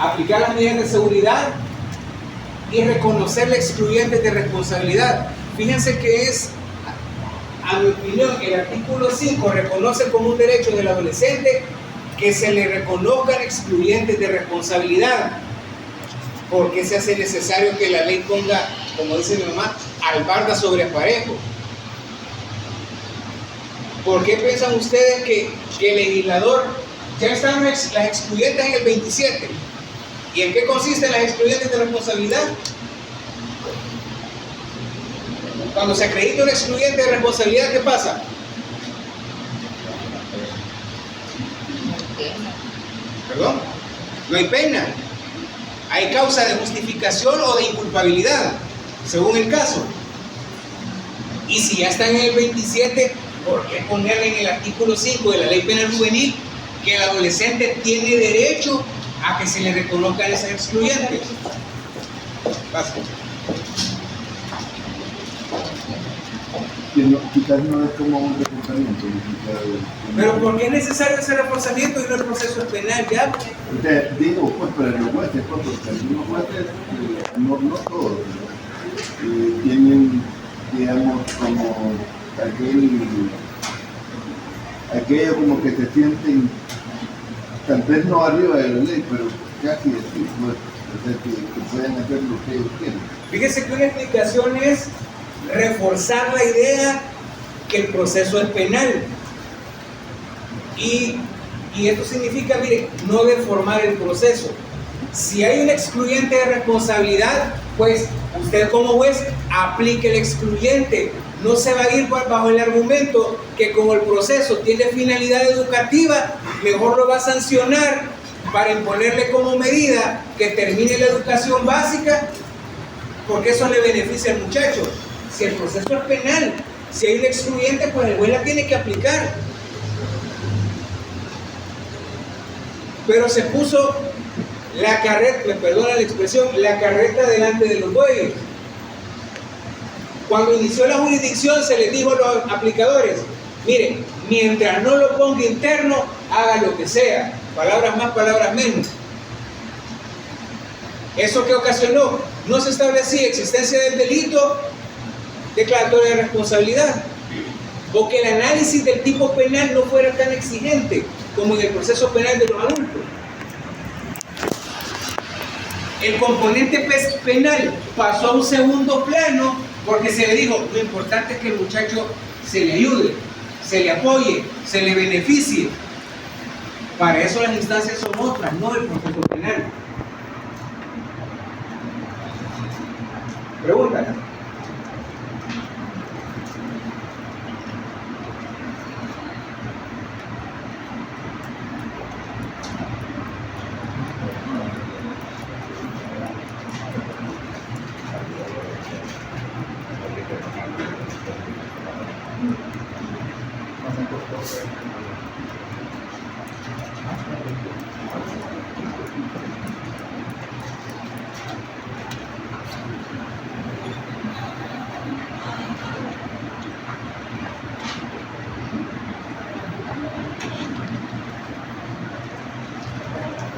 aplicar las medidas de seguridad y reconocer la excluyente de responsabilidad. Fíjense que es, a mi opinión, el artículo 5 reconoce como un derecho del adolescente que se le reconozcan excluyentes de responsabilidad. ¿Por qué se hace necesario que la ley ponga, como dice mi mamá, albarda sobre aparejo? ¿Por qué piensan ustedes que el legislador, ya están las excluyentes en el 27? ¿Y en qué consisten las excluyentes de responsabilidad? Cuando se acredita una excluyente de responsabilidad, ¿qué pasa? ¿Perdón? No hay pena. Hay causa de justificación o de inculpabilidad, según el caso. Y si ya están en el 27, ¿por qué ponerle en el artículo 5 de la Ley Penal Juvenil que el adolescente tiene derecho a que se le reconozcan esas excluyentes? Pasa. Que no, quizás no es como un reforzamiento. Pero ¿por qué es necesario ese reforzamiento y no el proceso penal ya? Digo, pues, para los jueces, pues, porque algunos jueces, no todos, tienen, digamos, como aquello como que se sienten, tal vez no arriba de la ley, pero casi así, pues, o sea, que pueden hacer lo que ellos quieren. Fíjese que una explicación es reforzar la idea que el proceso es penal. Y esto significa, mire, no deformar el proceso. Si hay un excluyente de responsabilidad, pues usted como juez aplique el excluyente. No se va a ir bajo el argumento que como el proceso tiene finalidad educativa, mejor lo va a sancionar para imponerle como medida que termine la educación básica, porque eso le beneficia al muchacho. Si el proceso es penal, si hay un excluyente, pues el juez la tiene que aplicar. Pero se puso la carreta, me perdona la expresión, la carreta delante de los bueyes. Cuando inició la jurisdicción se les dijo a los aplicadores, miren, mientras no lo ponga interno, haga lo que sea, palabras más, palabras menos. ¿Eso qué ocasionó? No se establecía existencia del delito declaratoria de responsabilidad, o que el análisis del tipo penal no fuera tan exigente como en el proceso penal de los adultos. El componente penal pasó a un segundo plano porque se le dijo, lo importante es que el muchacho se le ayude, se le apoye, se le beneficie. Para eso las instancias son otras, no el proceso penal. Pregúntale.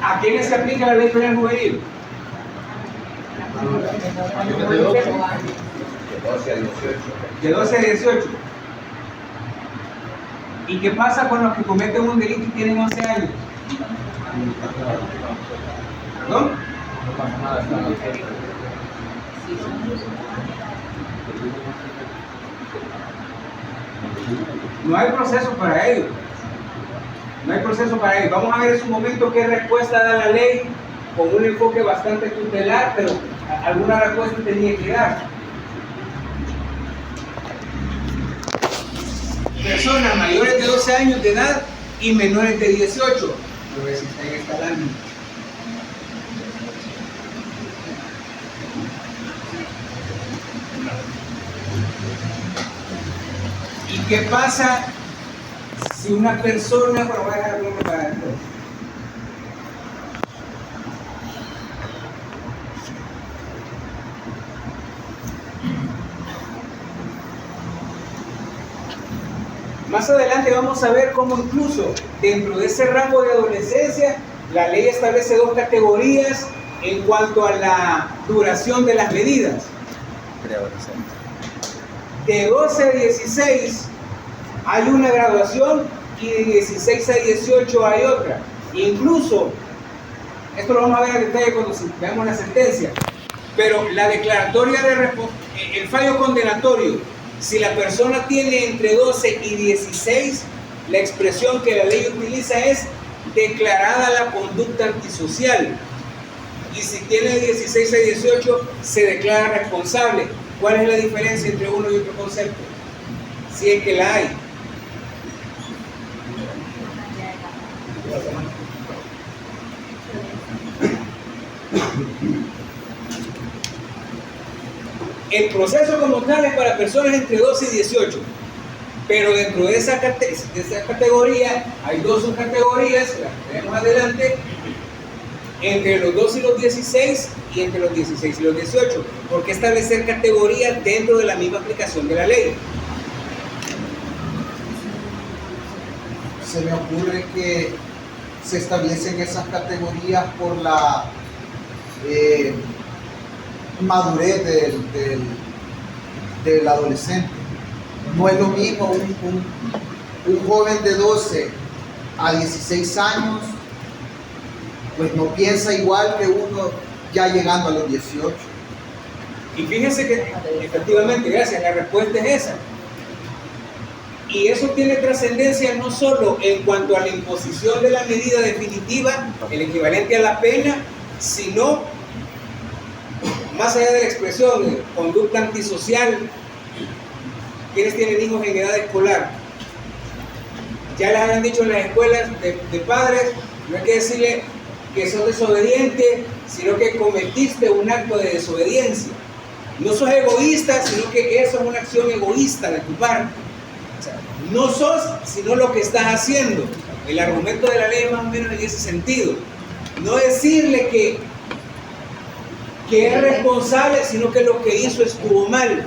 ¿A quiénes se aplica la ley penal juvenil? De 12 a 18. ¿Y qué pasa con los que cometen un delito y tienen 11 años? ¿Perdón? No hay proceso para ellos. No hay proceso para ellos. Vamos a ver en su momento qué respuesta da la ley con un enfoque bastante tutelar, pero alguna respuesta tenía que dar. Personas mayores de 12 años de edad y menores de 18. Lo ves, está en esta lámina. ¿Y qué pasa si una persona, bueno, voy a dejar uno para esto. Más adelante vamos a ver cómo incluso dentro de ese rango de adolescencia La ley establece dos categorías en cuanto a la duración de las medidas. De 12 a 16 hay una graduación y de 16 a 18 hay otra. Incluso, esto lo vamos a ver en detalle cuando veamos la sentencia, pero la declaratoria el fallo condenatorio, si la persona tiene entre 12 y 16, la expresión que la ley utiliza es declarada la conducta antisocial. Y si tiene 16 a 18, se declara responsable. ¿Cuál es la diferencia entre uno y otro concepto? Si es que la hay. El proceso como tal es para personas entre 12 y 18, pero dentro de esa categoría hay dos subcategorías, las tenemos adelante, entre los 12 y los 16 y entre los 16 y los 18. ¿Por qué establecer categorías dentro de la misma aplicación de la ley? Se me ocurre que se establecen esas categorías por la madurez del adolescente. No es lo mismo un joven de 12 a 16 años, pues no piensa igual que uno ya llegando a los 18. Y fíjense que efectivamente, gracias, la respuesta es esa. Y eso tiene trascendencia no solo en cuanto a la imposición de la medida definitiva, el equivalente a la pena, sino más allá de la expresión de conducta antisocial. ¿Quiénes tienen hijos en edad escolar? Ya les habían dicho en las escuelas de padres, no hay que decirle que sos desobediente, sino que cometiste un acto de desobediencia. No sos egoísta, sino que eso es una acción egoísta de tu parte. O sea, no sos, sino lo que estás haciendo. El argumento de la ley es más o menos en ese sentido. No decirle que es responsable, sino que lo que hizo estuvo mal.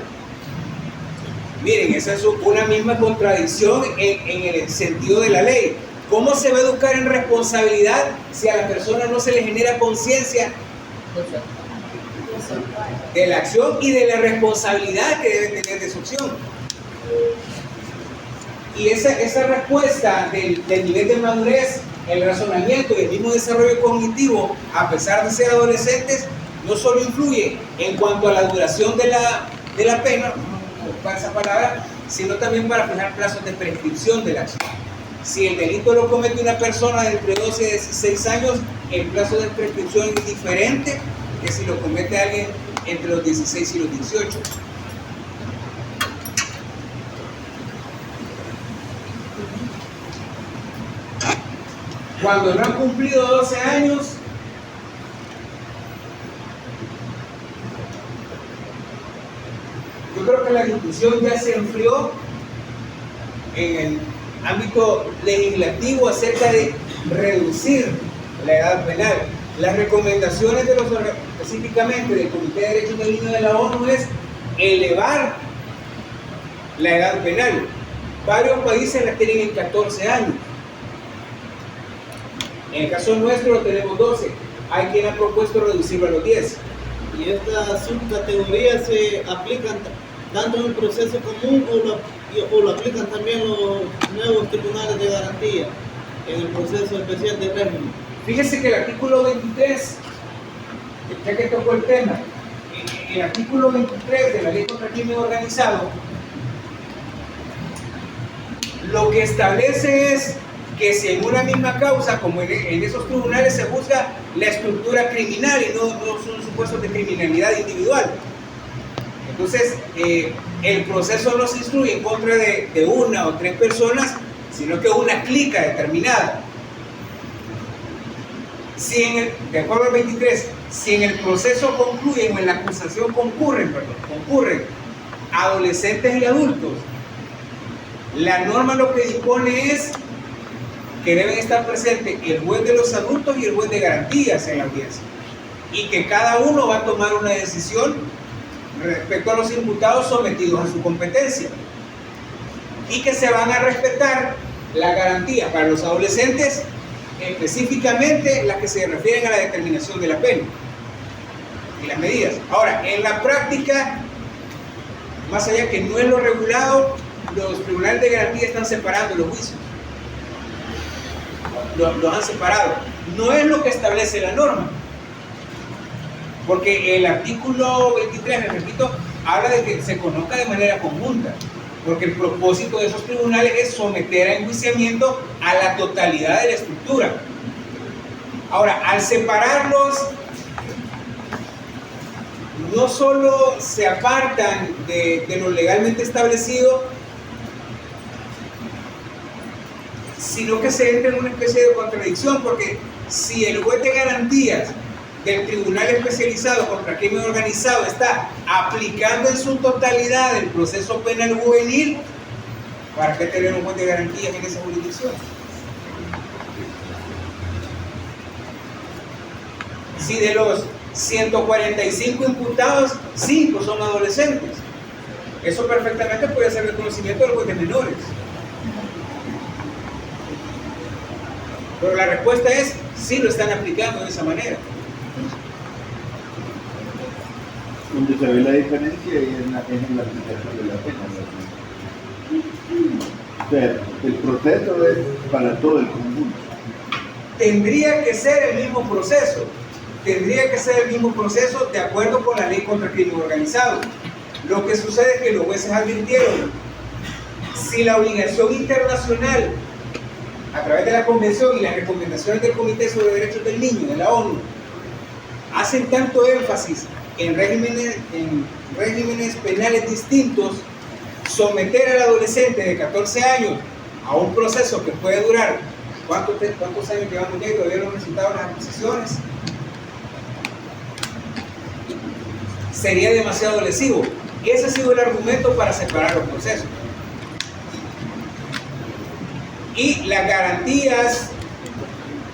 Miren, esa es una misma contradicción en el sentido de la ley. ¿Cómo se va a educar en responsabilidad si a la persona no se le genera conciencia de la acción y de la responsabilidad que debe tener de su acción? Y esa respuesta del nivel de madurez, el razonamiento y el mismo desarrollo cognitivo, a pesar de ser adolescentes, no solo influye en cuanto a la duración de la pena, para esa palabra, sino también para fijar plazos de prescripción de la acción. Si el delito lo comete una persona de entre 12 y 16 años, el plazo de prescripción es diferente que si lo comete alguien entre los 16 y los 18. Cuando no han cumplido 12 años, yo creo que la discusión ya se enfrió en el ámbito legislativo acerca de reducir la edad penal. Las recomendaciones específicamente del Comité de Derechos del Niño de la ONU es elevar la edad penal. Varios países la tienen en 14 años. En el caso nuestro lo tenemos 12. Hay quien ha propuesto reducirlo a los 10. ¿Y estas subcategorías se aplican tanto en el proceso común o lo aplican también los nuevos tribunales de garantía en el proceso especial de régimen? Fíjese que el artículo 23, ya que tocó el tema, el artículo 23 de la Ley contra el Crimen Organizado, lo que establece es que si en una misma causa, como en esos tribunales, se juzga la estructura criminal y no son supuestos de criminalidad individual. Entonces, el proceso no se instruye en contra de una o tres personas, sino que una clica determinada. Si de acuerdo al 23, si en el proceso concluyen o en la acusación concurren adolescentes y adultos, la norma lo que dispone es que deben estar presentes el juez de los adultos y el juez de garantías en la audiencia, y que cada uno va a tomar una decisión respecto a los imputados sometidos a su competencia, y que se van a respetar las garantías para los adolescentes específicamente las que se refieren a la determinación de la pena y las medidas. Ahora, en la práctica, más allá que no es lo regulado, los tribunales de garantía están separando los juicios. Los han separado. No es lo que establece la norma. Porque el artículo 23, me repito, habla de que se conozca de manera conjunta. Porque el propósito de esos tribunales es someter a enjuiciamiento a la totalidad de la estructura. Ahora, al separarlos, no solo se apartan de lo legalmente establecido, sino que se entra en una especie de contradicción, porque si el juez de garantías del tribunal especializado contra el crimen organizado está aplicando en su totalidad el proceso penal juvenil, ¿para qué tener un juez de garantías en esa jurisdicción? Si de los 145 imputados, 5 son adolescentes, eso perfectamente puede ser reconocimiento del juez de menores. Pero la respuesta es, sí lo están aplicando de esa manera. Donde se ve la diferencia es en la aplicación de la pena. O sea, el proceso es para todo el conjunto. Tendría que ser el mismo proceso. Tendría que ser el mismo proceso de acuerdo con la ley contra el crimen organizado. Lo que sucede es que los jueces advirtieron, si la obligación internacional a través de la Convención y las recomendaciones del Comité sobre Derechos del Niño de la ONU hacen tanto énfasis en regímenes penales distintos, someter al adolescente de 14 años a un proceso que puede durar, ¿cuántos años llevamos ya y todavía no han resultado las acusaciones? Sería demasiado lesivo. Ese ha sido el argumento para separar los procesos. Y las garantías,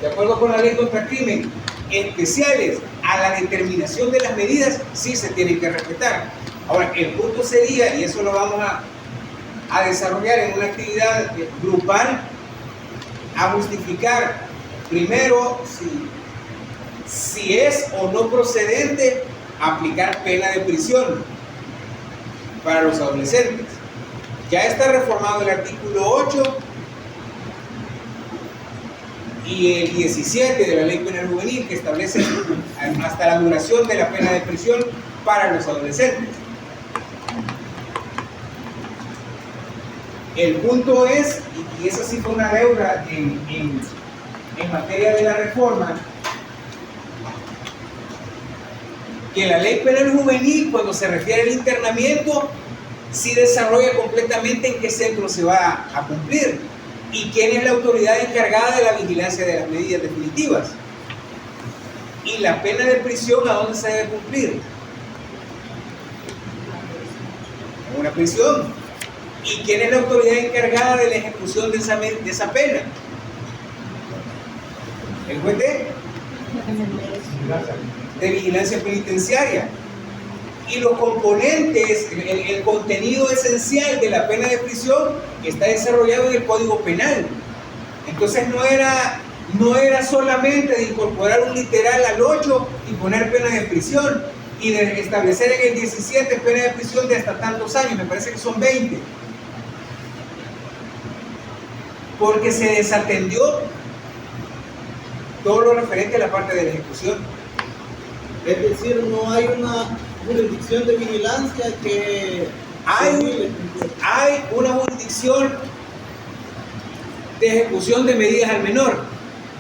de acuerdo con la ley contra el crimen, especiales a la determinación de las medidas, sí se tienen que respetar. Ahora, el punto sería, y eso lo vamos a desarrollar en una actividad grupal, a justificar primero si es o no procedente aplicar pena de prisión para los adolescentes. Ya está reformado el artículo 8 y el 17 de la Ley Penal Juvenil, que establece hasta la duración de la pena de prisión para los adolescentes. El punto es, y esa sí fue una deuda en materia de la reforma, que la Ley Penal Juvenil, cuando se refiere al internamiento, sí desarrolla completamente en qué centro se va a cumplir y quién es la autoridad encargada de la vigilancia de las medidas definitivas. Y la pena de prisión, ¿a dónde se debe cumplir? En una prisión. ¿Y quién es la autoridad encargada de la ejecución de esa pena? El juez de vigilancia penitenciaria. Y los componentes, el contenido esencial de la pena de prisión está desarrollado en el Código Penal. Entonces no era solamente de incorporar un literal al 8 y poner pena de prisión y de establecer en el 17 pena de prisión de hasta tantos años, me parece que son 20. Porque se desatendió todo lo referente a la parte de la ejecución. Es decir, no hay una jurisdicción de vigilancia que... Hay una jurisdicción de ejecución de medidas al menor,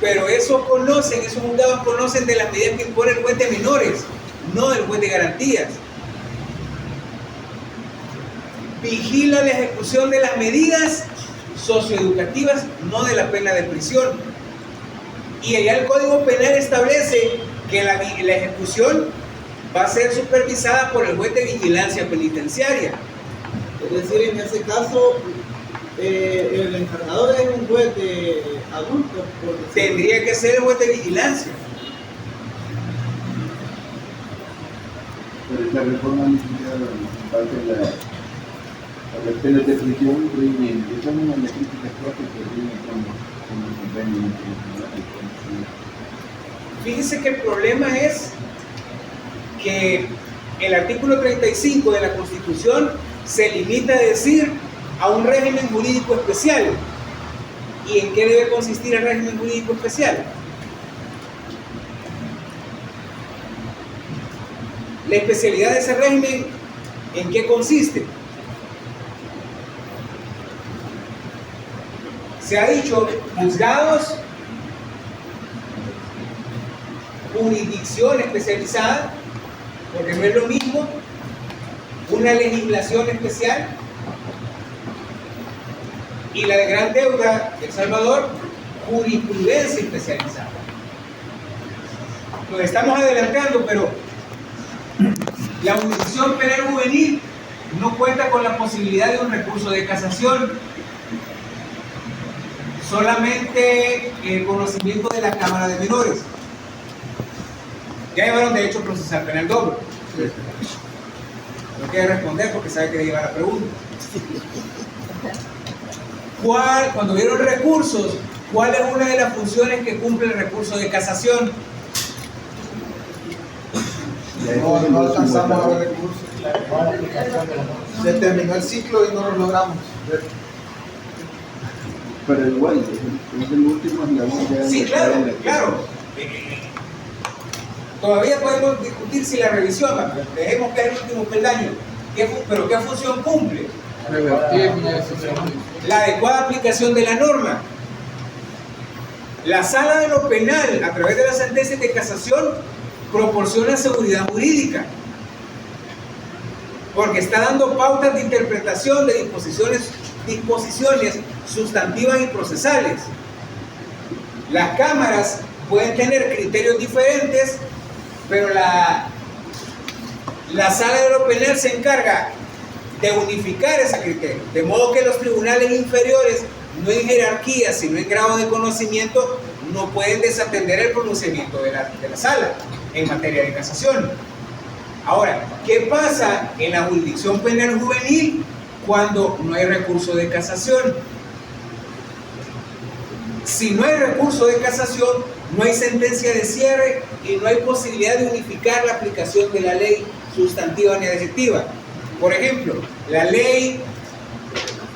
pero esos juzgados conocen de las medidas que impone el juez de menores, no el juez de garantías. Vigila la ejecución de las medidas socioeducativas, no de la pena de prisión. Y allá el Código Penal establece que la ejecución va a ser supervisada por el juez de vigilancia penitenciaria. Es decir, en ese caso, el encargador es un juez de adultos. Tendría que ser el juez de vigilancia. Pero esta reforma ni siquiera parte de las penas de prisión, esa es una de las críticas fuertes que tiene con convenio internacional. Fíjese que el problema es que el artículo 35 de la Constitución se limita a decir a un régimen jurídico especial. ¿Y en qué debe consistir el régimen jurídico especial? La especialidad de ese régimen, ¿en qué consiste? Se ha dicho juzgados, jurisdicción especializada, porque no es lo mismo, una legislación especial, y la de gran deuda de El Salvador, jurisprudencia especializada. Nos estamos adelantando, pero la jurisdicción penal juvenil no cuenta con la posibilidad de un recurso de casación, solamente el conocimiento de la Cámara de Menores. Ya llevaron derecho procesal penal doble. No quiere responder porque sabe que le lleva la pregunta. Cuando vieron recursos, ¿cuál es una de las funciones que cumple el recurso de casación? No alcanzamos a ver recursos. Se terminó el ciclo y no lo logramos. Pero igual, es el último eslabón que Sí, claro. Todavía podemos discutir si la revisión, dejemos que es el último peldaño, pero ¿qué función cumple? La adecuada aplicación de la norma. La Sala de lo Penal, a través de las sentencias de casación, proporciona seguridad jurídica, porque está dando pautas de interpretación de disposiciones sustantivas y procesales. Las cámaras pueden tener criterios diferentes, pero la Sala de lo Penal se encarga de unificar ese criterio, de modo que los tribunales inferiores, no en jerarquía, sino en grado de conocimiento, no pueden desatender el pronunciamiento de la sala en materia de casación. Ahora, ¿qué pasa en la jurisdicción penal juvenil cuando no hay recurso de casación? Si no hay recurso de casación, no hay sentencia de cierre y no hay posibilidad de unificar la aplicación de la ley sustantiva ni adjetiva. Por ejemplo, la ley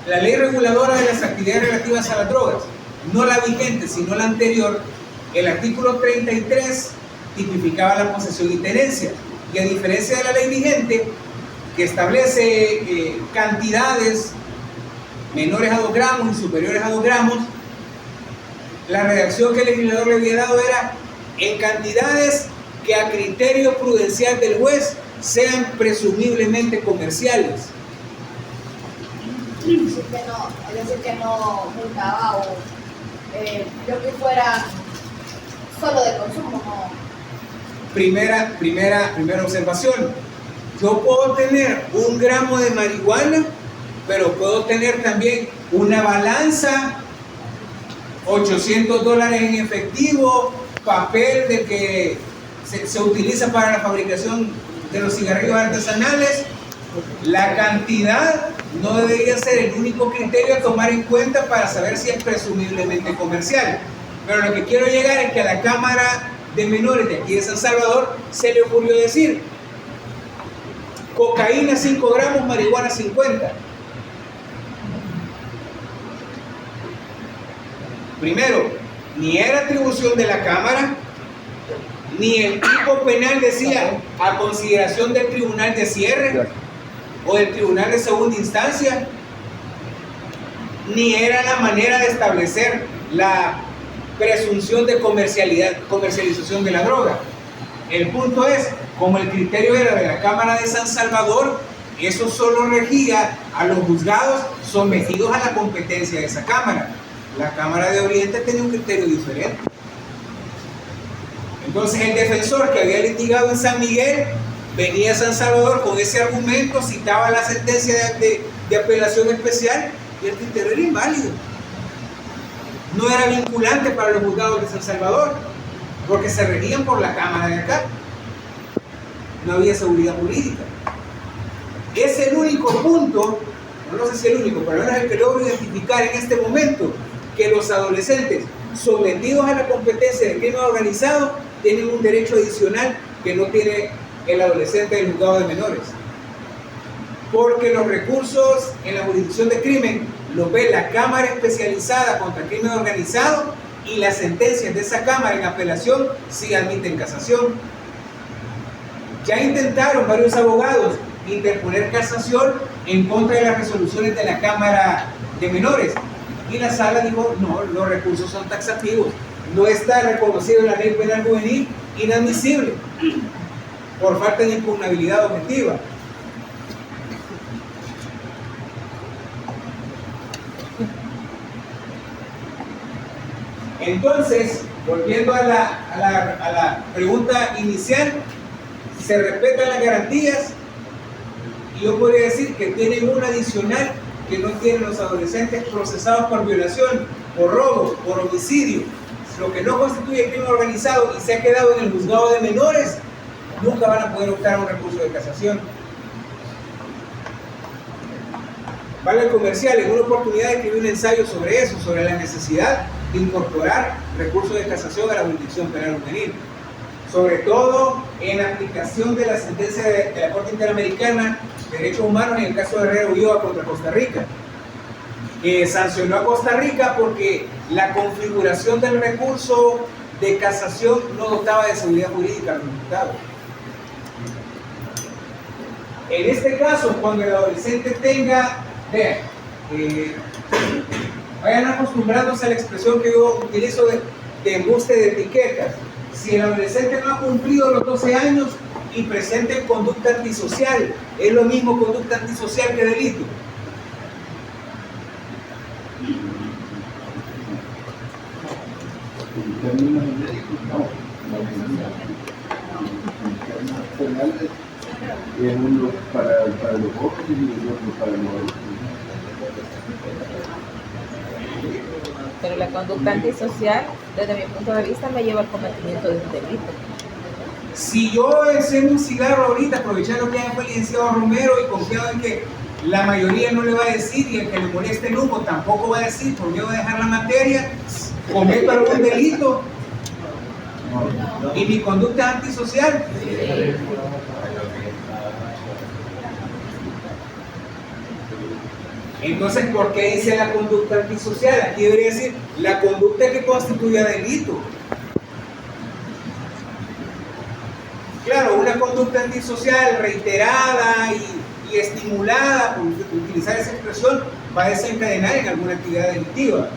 reguladora de las actividades relativas a las drogas, no la vigente, sino la anterior, el artículo 33 tipificaba la posesión y tenencia, y a diferencia de la ley vigente, que establece cantidades menores a 2 gramos y superiores a 2 gramos, la redacción que el legislador le había dado era en cantidades que a criterio prudencial del juez sean presumiblemente comerciales. Es decir, que no multaba o lo que fuera solo de consumo, no. Primera observación. Yo puedo tener 1 gramo de marihuana, pero puedo tener también una balanza, $800 en efectivo, papel de que se utiliza para la fabricación de los cigarrillos artesanales. La cantidad no debería ser el único criterio a tomar en cuenta para saber si es presumiblemente comercial. Pero lo que quiero llegar es que a la Cámara de Menores de aquí de San Salvador se le ocurrió decir cocaína 5 gramos, marihuana 50. Primero, ni era atribución de la Cámara, ni el tipo penal decía a consideración del tribunal de cierre o del tribunal de segunda instancia, ni era la manera de establecer la presunción de comercialización de la droga. El punto es, como el criterio era de la Cámara de San Salvador, eso solo regía a los juzgados sometidos a la competencia de esa Cámara. La Cámara de Oriente tenía un criterio diferente. Entonces el defensor que había litigado en San Miguel venía a San Salvador con ese argumento, citaba la sentencia de apelación especial y el criterio era inválido. No era vinculante para los juzgados de San Salvador, porque se regían por la Cámara de acá. No había seguridad jurídica. Es el único punto, no sé si el único, pero al menos el que logro identificar en este momento, que los adolescentes sometidos a la competencia del crimen organizado tienen un derecho adicional que no tiene el adolescente del juzgado de menores. Porque los recursos en la jurisdicción de crimen los ve la Cámara Especializada contra el Crimen Organizado y las sentencias de esa Cámara en apelación sí admiten casación. Ya intentaron varios abogados interponer casación en contra de las resoluciones de la Cámara de Menores y la sala dijo, no, los recursos son taxativos, no está reconocido en la ley penal juvenil, inadmisible por falta de impugnabilidad objetiva. Entonces, volviendo a la pregunta inicial, se respetan las garantías y yo podría decir que tienen una adicional que no tienen los adolescentes procesados por violación, por robo, por homicidio. Lo que no constituye crimen organizado y se ha quedado en el juzgado de menores, nunca van a poder optar a un recurso de casación. Vale el comercial, en una oportunidad escribí un ensayo sobre eso, sobre la necesidad de incorporar recursos de casación a la jurisdicción penal juvenil, sobre todo en aplicación de la sentencia de la Corte Interamericana de Derechos Humanos en el caso de Herrera Ulloa contra Costa Rica, que sancionó a Costa Rica porque la configuración del recurso de casación no dotaba de seguridad jurídica a los imputados. En este caso, cuando el adolescente tenga, vean, vayan acostumbrándose a la expresión que yo utilizo de embuste de etiquetas. Si el adolescente no ha cumplido los 12 años y presente conducta antisocial, es lo mismo conducta antisocial que delito. En términos genéricos, no. En términos penales, es uno para los jóvenes y el otro para los adultos. Pero la conducta antisocial, desde mi punto de vista, me lleva al cometimiento de un delito. Si yo enciendo un cigarro ahorita, aprovechando que ya fue el licenciado Romero y confiado en que la mayoría no le va a decir y el que le moleste el humo tampoco va a decir, por miedo de dejar la materia, cometo algún delito y mi conducta es antisocial. Entonces, ¿por qué dice la conducta antisocial? Aquí debería decir la conducta que constituye delito. Claro, una conducta antisocial reiterada y estimulada, por utilizar esa expresión, va a desencadenar en alguna actividad delictiva.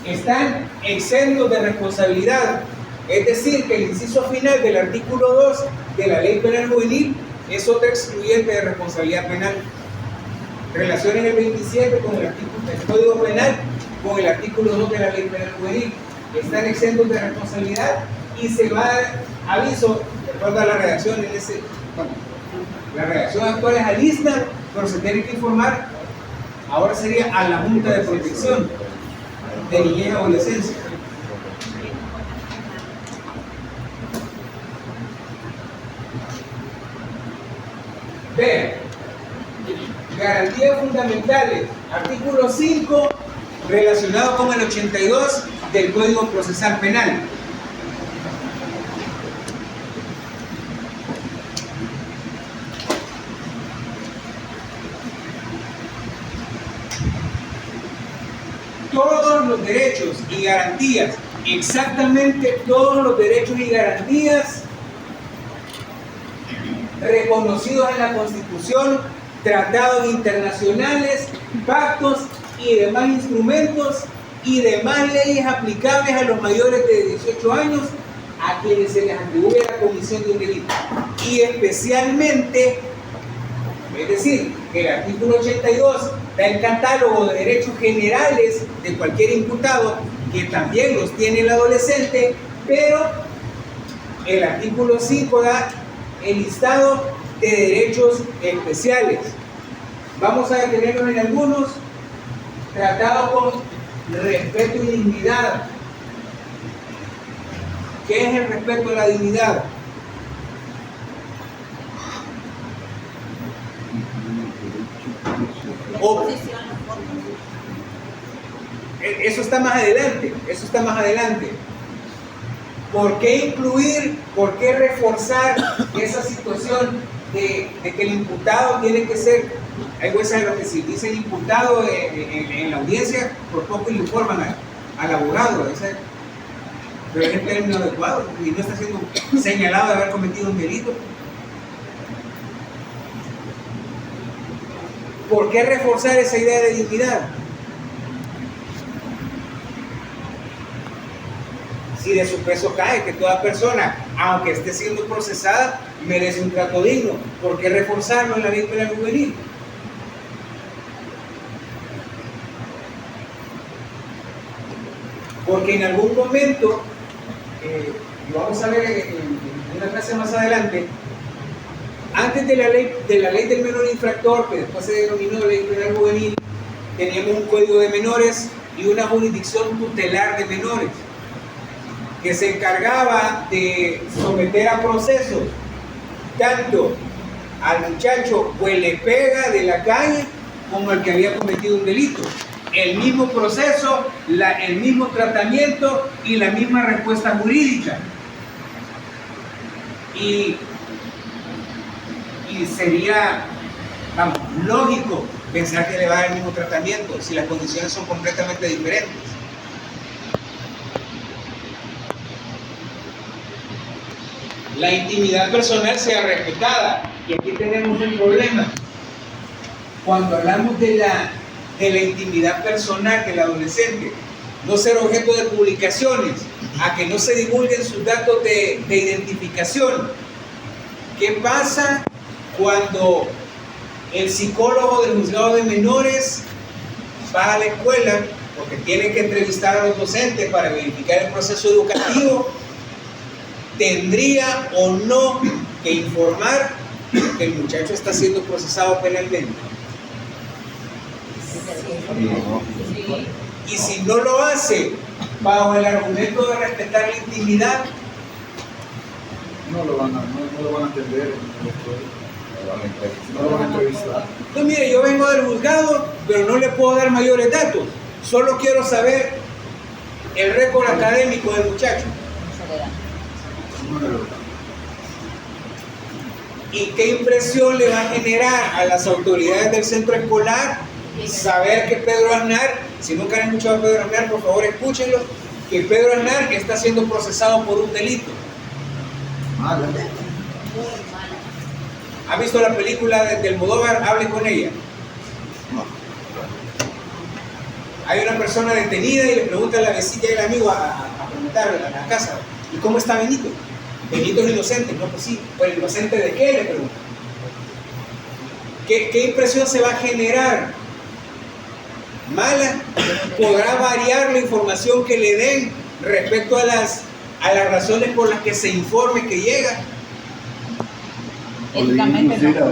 Están exentos de responsabilidad, es decir, que el inciso final del artículo 2 de la Ley Penal Juvenil es otra excluyente de responsabilidad penal. Relaciones el 27 con el Código Penal con el artículo 2 de la Ley Penal Juvenil. Están exentos de responsabilidad y se va a aviso, recuerda la redacción en ese, bueno, la redacción actual es al ISNA, pero se tiene que informar, ahora sería a la Junta de Protección de Niñez y Adolescencia. Vean, garantías fundamentales, artículo 5, relacionado con el 82 del Código Procesal Penal. Todos los derechos y garantías, exactamente todos los derechos y garantías reconocidos en la Constitución, tratados internacionales, pactos y demás instrumentos y demás leyes aplicables a los mayores de 18 años a quienes se les atribuye la comisión de un delito. Y especialmente, es decir, que el artículo 82 da el catálogo de derechos generales de cualquier imputado, que también los tiene el adolescente, pero el artículo 5 da el listado de derechos especiales. Vamos a detenernos en algunos. Tratado con respeto y dignidad. ¿Qué es el respeto a la dignidad? Eso está más adelante, eso está más adelante. ¿Por qué incluir, por qué reforzar esa situación de que el imputado tiene que ser, hay jueces en los que si dicen imputado en la audiencia, por poco le informan al abogado, pero es el término adecuado y no está siendo señalado de haber cometido un delito? ¿Por qué reforzar esa idea de dignidad? Si de su peso cae que toda persona, aunque esté siendo procesada, merece un trato digno. ¿Por qué reforzarlo en la ley penal juvenil? Porque en algún momento, lo vamos a ver en una clase más adelante, antes de la ley del menor infractor, que después se denominó ley penal juvenil, teníamos un código de menores y una jurisdicción tutelar de menores, que se encargaba de someter a proceso tanto al muchacho huele pega de la calle como al que había cometido un delito. El mismo proceso, el mismo tratamiento y la misma respuesta jurídica. Y sería, vamos, lógico pensar que le va a dar el mismo tratamiento si las condiciones son completamente diferentes. La intimidad personal sea respetada. Y aquí tenemos un problema. Cuando hablamos de la intimidad personal del adolescente, no ser objeto de publicaciones, a que no se divulguen sus datos de identificación. ¿Qué pasa cuando el psicólogo del juzgado de menores va a la escuela porque tiene que entrevistar a los docentes para verificar el proceso educativo? ¿Tendría o no que informar que el muchacho está siendo procesado penalmente? Sí. Y si no lo hace bajo el argumento de respetar la intimidad, no lo van a entender, no lo van a entrevistar. pues mire, yo vengo del juzgado, pero no le puedo dar mayores datos. Solo quiero saber el récord académico del muchacho. ¿Y qué impresión le va a generar a las autoridades del centro escolar saber que Pedro Aznar, si nunca han escuchado a Pedro Aznar, por favor escúchenlo, que Pedro Aznar está siendo procesado por un delito? ¿Ha visto la película de Almodóvar, Hable con ella? Hay una persona detenida y le pregunta a la vecina y el amigo a preguntar a la casa, ¿y cómo está Benito? Benito es inocente. No, pues sí. ¿Pues inocente de qué? Le pregunto. ¿Qué impresión se va a generar? ¿Mala? ¿Podrá variar la información que le den respecto a las razones por las que se informe que llega? Éticamente no.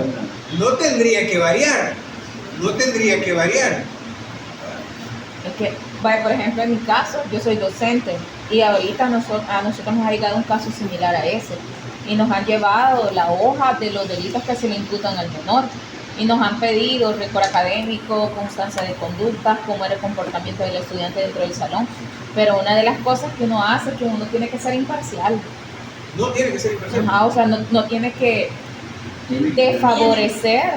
No tendría que variar. No tendría que variar. Es que, vaya, por ejemplo, en mi caso, yo soy docente y ahorita a nosotros nos ha llegado un caso similar a ese y nos han llevado la hoja de los delitos que se le imputan al menor y nos han pedido récord académico, constancia de conducta, cómo era el comportamiento del estudiante dentro del salón. Pero una de las cosas que uno hace es que uno tiene que ser imparcial. No tiene que ser imparcial. Ajá, o sea, no tiene que desfavorecer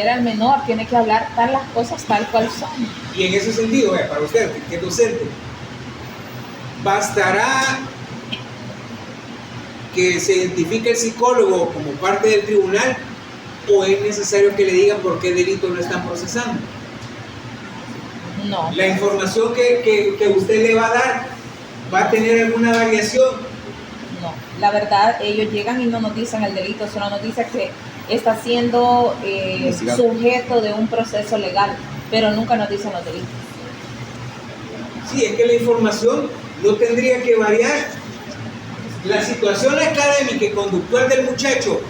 al menor, tiene que hablar las cosas tal cual son. Y en ese sentido, para usted, que es docente, ¿bastará que se identifique el psicólogo como parte del tribunal o es necesario que le digan por qué delito lo están procesando? No. ¿La información que usted le va a dar va a tener alguna variación? No, la verdad, ellos llegan y no nos dicen el delito, solo nos dicen que está siendo sujeto de un proceso legal, pero nunca nos dicen los delitos. Sí, es que la información no tendría que variar. La situación académica y conductual del muchacho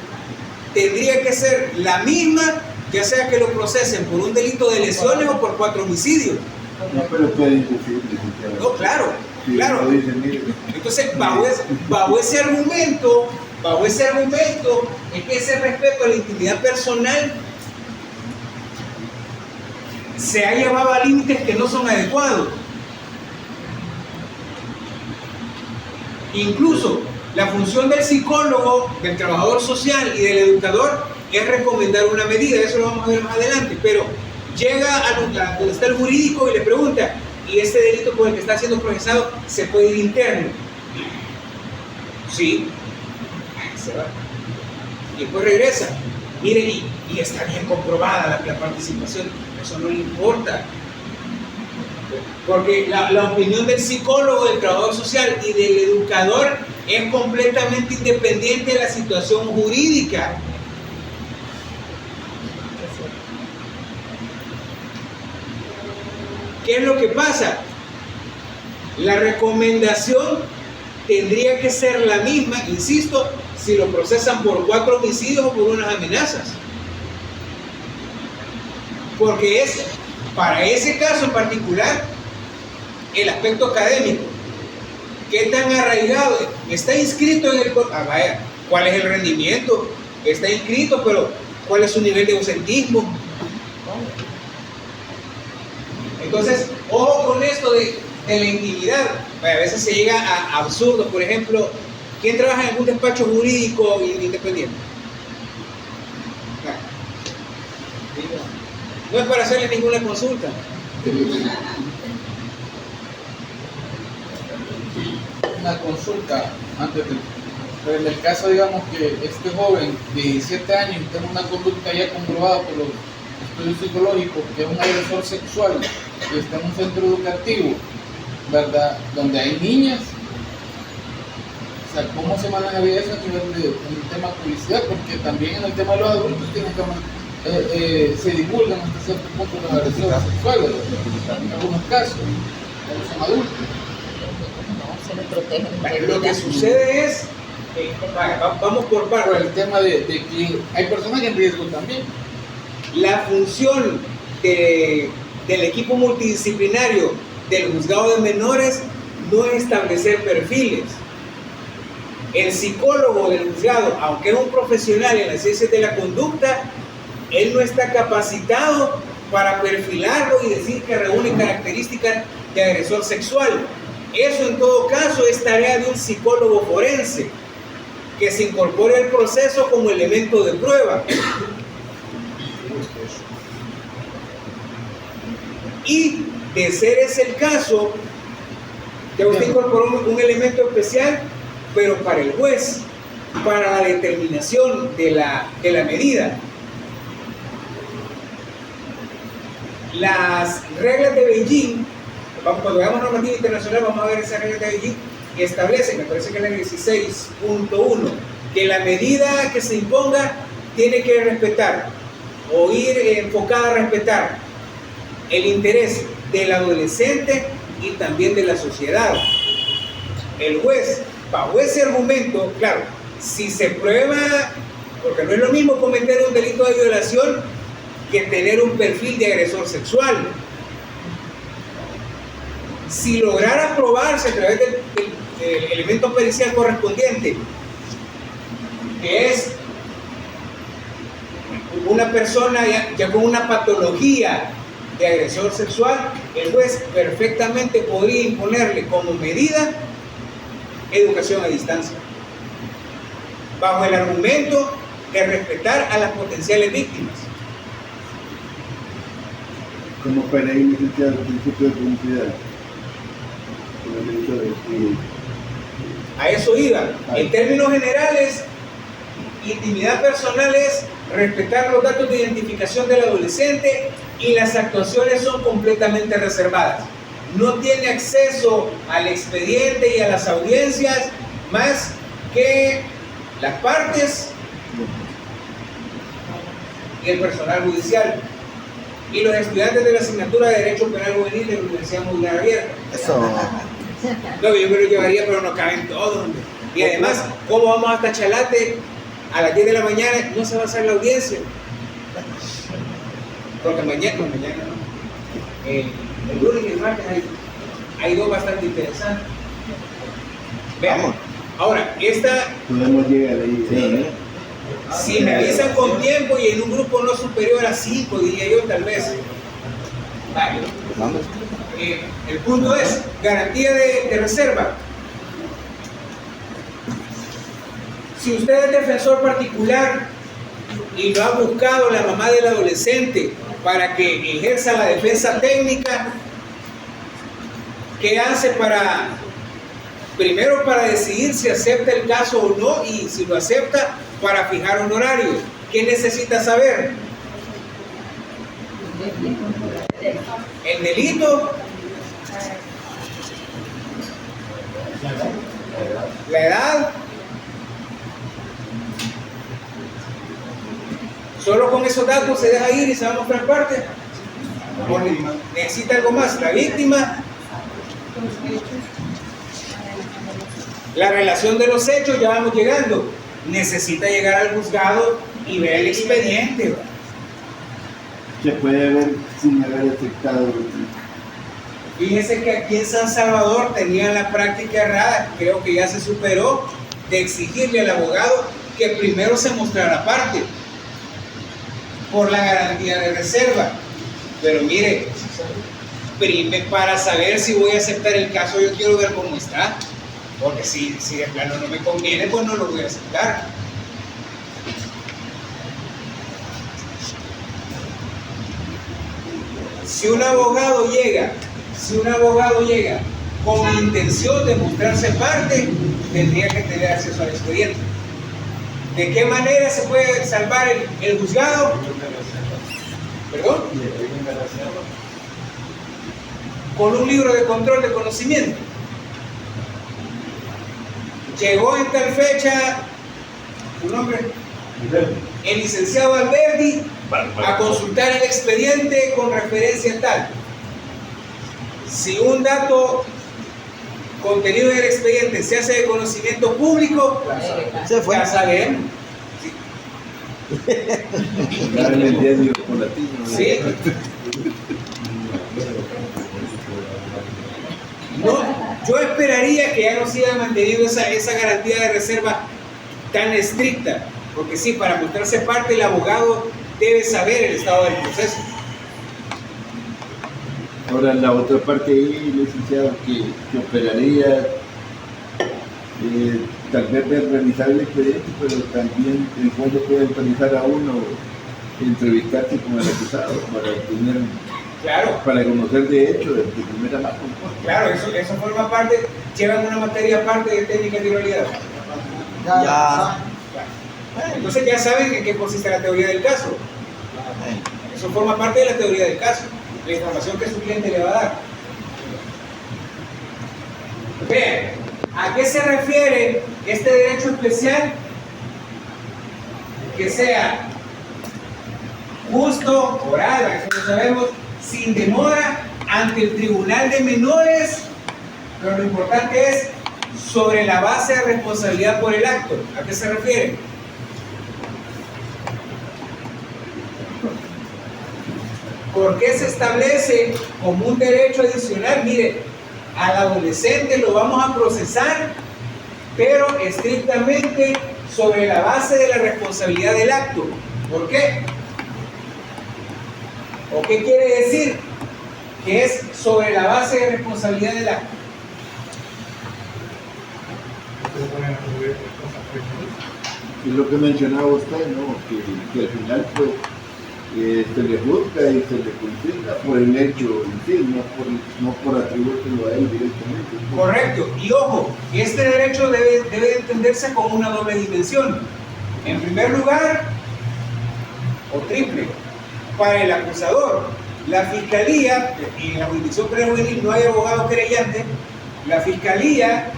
tendría que ser la misma, ya sea que lo procesen por un delito de lesiones o por 4 homicidios. No, pero pueden decir, No, claro, sí, claro. lo dicen, mire. Entonces, bajo ese argumento, es que ese respeto a la intimidad personal se ha llevado a límites que no son adecuados. Incluso la función del psicólogo, del trabajador social y del educador es recomendar una medida, eso lo vamos a ver más adelante, pero llega a donde está el jurídico y le pregunta, ¿y este delito por el que está siendo procesado se puede ir interno? Sí, se va. Y después regresa. Miren, y está bien comprobada la participación, eso no le importa. Porque la opinión del psicólogo, del trabajador social y del educador es completamente independiente de la situación jurídica. ¿Qué es lo que pasa? La recomendación tendría que ser la misma, insisto, si lo procesan por 4 homicidios o por unas amenazas. Porque es, para ese caso en particular, el aspecto académico. ¿Qué tan arraigado? Está inscrito en el... vaya, ¿cuál es el rendimiento? Está inscrito, pero ¿cuál es su nivel de ausentismo? Entonces, ojo con esto de la intimidad. A veces se llega a absurdos. Por ejemplo, ¿quién trabaja en algún despacho jurídico independiente? No es para hacerle ninguna consulta. Una consulta antes de... Pero en el caso, digamos, que este joven de 17 años tiene una conducta ya comprobada por los estudios psicológicos, que es un agresor sexual y está en un centro educativo, ¿verdad? Donde hay niñas. O sea, ¿cómo se manejaría eso a nivel de un tema de publicidad? Porque también en el tema de los adultos tienen que se divulgan hasta cierto punto las agresiones sexuales, en algunos casos, cuando son adultos. Se les protege. Lo que sucede es, vamos por Por partes. el tema de que hay personas en riesgo también. La función del equipo multidisciplinario del juzgado de menores no es establecer perfiles. El psicólogo del juzgado, aunque es un profesional en las ciencias de la conducta, él no está capacitado para perfilarlo y decir que reúne características de agresor sexual. Eso en todo caso es tarea de un psicólogo forense que se incorpore al proceso como elemento de prueba. Y de ser ese el caso, ya usted incorporó un elemento especial, pero para el juez, para la determinación de la medida. Las reglas de Beijing, cuando veamos normativa internacional vamos a ver esas reglas de Beijing, que establecen, me parece que es la 16.1, que la medida que se imponga tiene que respetar o ir enfocada a respetar el interés del adolescente y también de la sociedad. El juez, bajo ese argumento, claro, si se prueba, porque no es lo mismo cometer un delito de violación que tener un perfil de agresor sexual. Si lograra probarse a través del elemento pericial correspondiente, que es una persona ya con una patología de agresor sexual, el juez perfectamente podría imponerle como medida educación a distancia, bajo el argumento de respetar a las potenciales víctimas. Como para ir licenciado el principio de comunidad. A eso iba. En términos generales, intimidad personal es respetar los datos de identificación del adolescente y las actuaciones son completamente reservadas. No tiene acceso al expediente y a las audiencias más que las partes y el personal judicial y los estudiantes de la asignatura de Derecho Penal Juvenil de la Universidad Modular Abierta. Eso. No, yo me lo llevaría, pero no caben todos, hombre. Y además, ¿cómo vamos hasta Chalate a las 10 de la mañana? No se va a hacer la audiencia. Porque mañana no. El lunes y el martes hay dos bastante interesantes. Veamos. Ahora, esta, Podemos llegar ahí. sí. Si me avisan con tiempo y en un grupo no superior a 5, diría yo, tal vez. Vale. Vamos. El punto es, garantía de reserva. Si usted es defensor particular y lo ha buscado la mamá del adolescente para que ejerza la defensa técnica, ¿qué hace primero para decidir si acepta el caso o no, y si lo acepta, para fijar un horario? ¿Qué necesita saber? El delito, la edad. Solo con esos datos se deja ir y se va a mostrar parte. Porque necesita algo más. La víctima, la relación de los hechos, ya vamos llegando. Necesita llegar al juzgado y ver el expediente. Se puede ver sin haber aceptado. Fíjense que aquí en San Salvador tenían la práctica errada, creo que ya se superó, de exigirle al abogado que primero se mostrara parte por la garantía de reserva. Pero mire, para saber si voy a aceptar el caso, yo quiero ver cómo está, porque si de plano no me conviene, pues no lo voy a aceptar. Si un abogado llega con intención de mostrarse parte, tendría que tener acceso al expediente. ¿De qué manera se puede salvar el juzgado? ¿Perdón? Con un libro de control de conocimiento. Llegó en tal fecha, ¿tu nombre? El licenciado Alberdi a consultar el expediente con referencia a tal. Si un dato contenido en el expediente se hace de conocimiento público, Se fue. ya sabemos. Ya en el diario por latino. Sí. No, yo esperaría que ya no siga mantenido esa garantía de reserva tan estricta, porque sí, para mostrarse parte el abogado debe saber el estado del proceso. Ahora la otra parte ahí, licenciado, que operaría, tal vez de revisar el expediente, pero también el juez le puede autorizar a uno entrevistarse con el acusado para tener, Claro, para conocer de hecho de primera mano. claro, eso forma parte, llevan una materia aparte de técnica de oralidad. Ya. Entonces ya saben en qué consiste la teoría del caso. Eso forma parte de la teoría del caso, la información que su cliente le va a dar. Vean, ¿a qué se refiere este derecho especial? Que sea justo, oral, eso lo sabemos, sin demora, ante el tribunal de menores, pero lo importante es sobre la base de responsabilidad por el acto. ¿A qué se refiere? ¿Por qué se establece como un derecho adicional? Mire, al adolescente lo vamos a procesar, pero estrictamente sobre la base de la responsabilidad del acto. ¿Por qué? ¿O qué quiere decir? Que es sobre la base de responsabilidad del acto. Es lo que mencionaba usted, ¿no? Que al final pues se le juzga y se le considera por el hecho en sí, no por atribuirlo a él directamente. Correcto. Y ojo, este derecho debe entenderse como una doble dimensión. En primer lugar, o triple, para el acusador, la fiscalía, y en la jurisdicción prejuvenil no hay abogado querellante, la fiscalía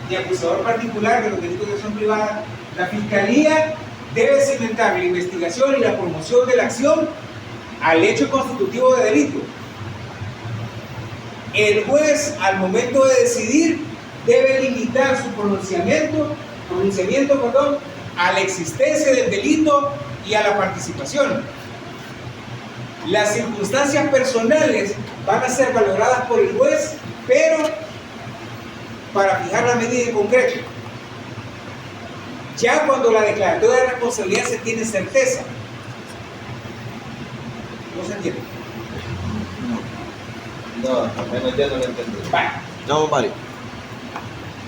y acusador particular de los delitos de acción privada, la fiscalía debe cimentar la investigación y la promoción de la acción al hecho constitutivo de delito. El juez, al momento de decidir, debe limitar su pronunciamiento, a la existencia del delito y a la participación. Las circunstancias personales van a ser valoradas por el juez, pero para fijar la medida en concreto. Ya cuando la declaratoria de responsabilidad se tiene certeza. ¿No se entiende? No, al menos ya no lo entendí. Vale. No, Mario.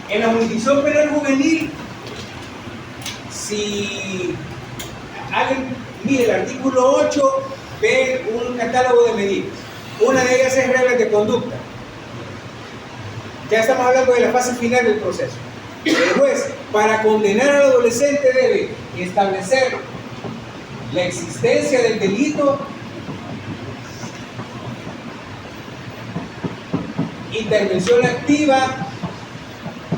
En la jurisdicción penal juvenil, si alguien mire el artículo 8, ve un catálogo de medidas. Una de ellas es reglas de conducta. Ya estamos hablando de la fase final del proceso. El juez, para condenar al adolescente, debe establecer la existencia del delito, intervención activa,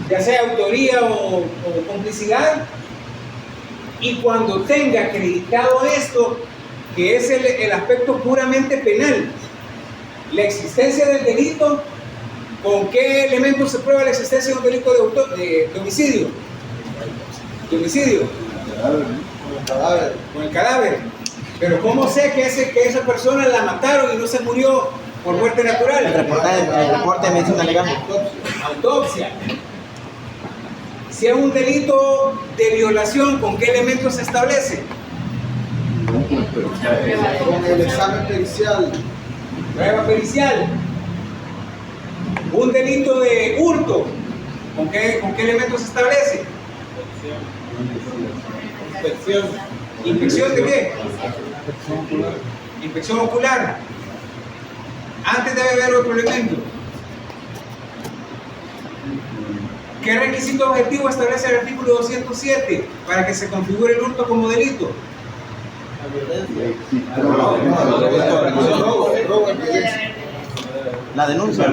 ya sea autoría o complicidad, y cuando tenga acreditado esto, que es el aspecto puramente penal, la existencia del delito, ¿con qué elementos se prueba la existencia de un delito de homicidio? De homicidio. Con el cadáver. Pero ¿cómo sé que esa persona la mataron y no se murió por muerte natural? El reporte de medicina legal. Autopsia. Si es un delito de violación, ¿con qué elementos se establece? Con el examen pericial. Prueba pericial. Un delito de hurto, ¿con qué elementos se establece? Inspección. ¿Inspección de qué? Inspección ocular. Antes debe haber otro elemento. ¿Qué requisito objetivo establece el artículo 207 para que se configure el hurto como delito? La denuncia.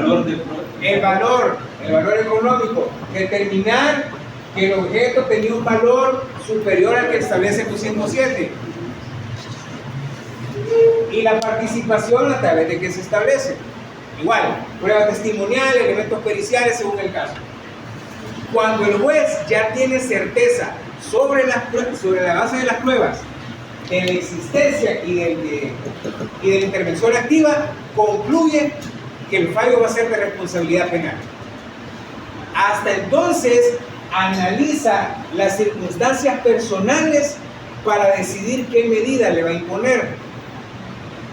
El valor económico. Determinar que el objeto tenía un valor superior al que establece el 207. Y la participación a través de que se establece. Igual, prueba testimonial, elementos periciales según el caso. Cuando el juez ya tiene certeza sobre la base de las pruebas, de la existencia y de la intervención activa, concluye que el fallo va a ser de responsabilidad penal. Hasta entonces, analiza las circunstancias personales para decidir qué medida le va a imponer.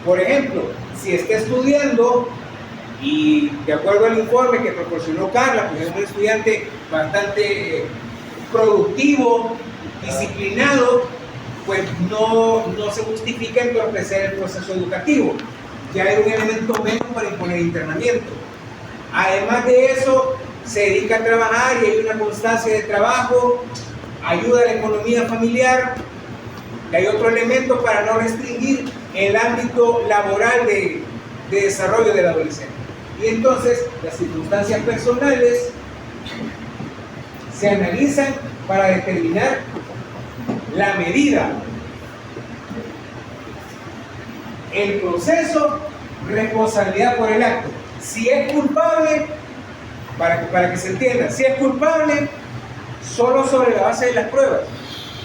Por ejemplo, si está estudiando y de acuerdo al informe que proporcionó Carla, pues es un estudiante bastante productivo, disciplinado, pues no se justifica entorpecer el proceso educativo. Ya hay un elemento menos para imponer internamiento. Además de eso, se dedica a trabajar y hay una constancia de trabajo, ayuda a la economía familiar, y hay otro elemento para no restringir el ámbito laboral de desarrollo del adolescente. Y entonces las circunstancias personales se analizan para determinar la medida. El proceso, responsabilidad por el acto. Si es culpable, para que se entienda, si es culpable, solo sobre la base de las pruebas,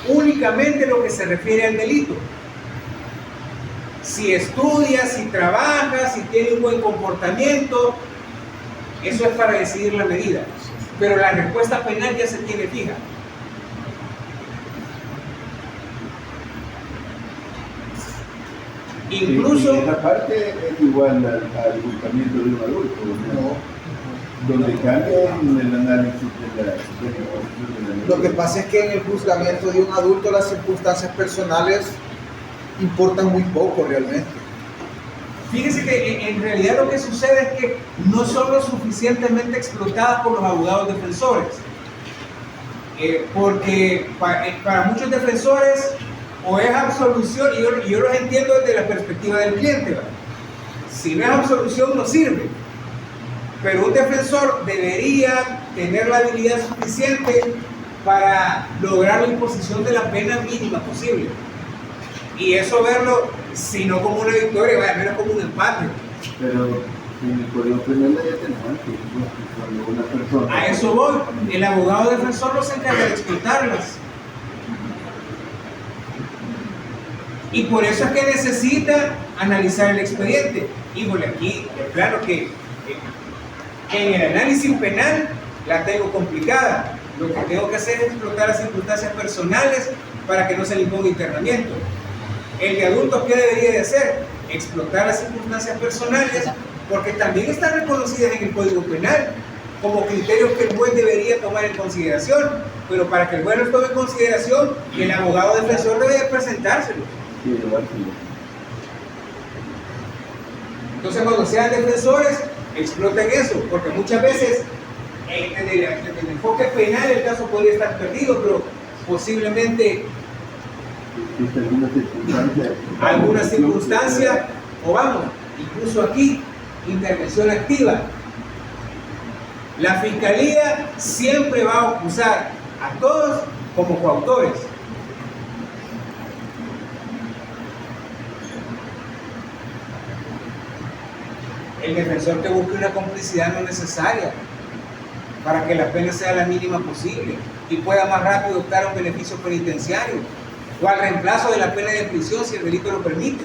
únicamente lo que se refiere al delito. Si estudia, si trabaja, si tiene un buen comportamiento, eso es para decidir la medida. Pero la respuesta penal ya se tiene fija. Incluso... Y esa parte es igual al juzgamiento de un adulto, ¿no? Donde cambia en el análisis de la... Lo que pasa es que en el juzgamiento de un adulto las circunstancias personales importan muy poco realmente. Fíjese que en realidad lo que sucede es que no son lo suficientemente explotadas por los abogados defensores. Porque para muchos defensores o es absolución, y yo los entiendo desde la perspectiva del cliente, ¿verdad? Si no es absolución no sirve. Pero un defensor debería tener la habilidad suficiente para lograr la imposición de la pena mínima posible. Y eso verlo, si no como una victoria, vaya, menos como un empate. Pero en el Código Penal hay atenuantes, cuando una persona... A eso voy. El abogado defensor no se encarga de explotarlas. Y por eso es que necesita analizar el expediente. Híjole, aquí, claro que en el análisis penal la tengo complicada. Lo que tengo que hacer es explotar las circunstancias personales para que no se le imponga internamiento. El de adultos, ¿qué debería de hacer? Explotar las circunstancias personales porque también están reconocidas en el Código Penal como criterios que el juez debería tomar en consideración, pero para que el juez los tome en consideración, el abogado defensor debe presentárselo. Sí, llevárselo. Entonces, cuando sean defensores, exploten eso, porque muchas veces en el enfoque penal el caso podría estar perdido, pero posiblemente ¿Existe alguna circunstancia, o vamos, incluso aquí, intervención activa. La fiscalía siempre va a acusar a todos como coautores. El defensor que busque una complicidad no necesaria para que la pena sea la mínima posible y pueda más rápido optar a un beneficio penitenciario o al reemplazo de la pena de prisión si el delito lo permite.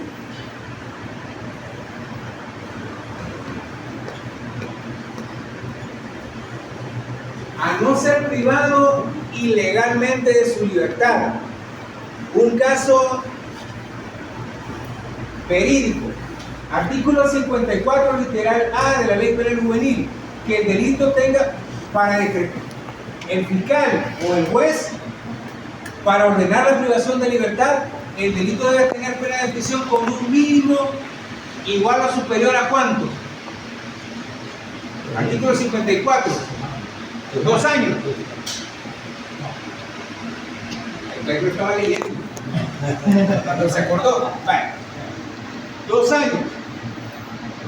A no ser privado ilegalmente de su libertad. Un caso verídico. Artículo 54, literal A de la Ley Penal Juvenil, que el delito tenga para decretar el fiscal o el juez para ordenar la privación de libertad, el delito debe tener pena de prisión con un mínimo igual o superior a ¿cuánto? Artículo 54, 2 años. El que estaba leyendo cuando se acordó. Vale. 2 años.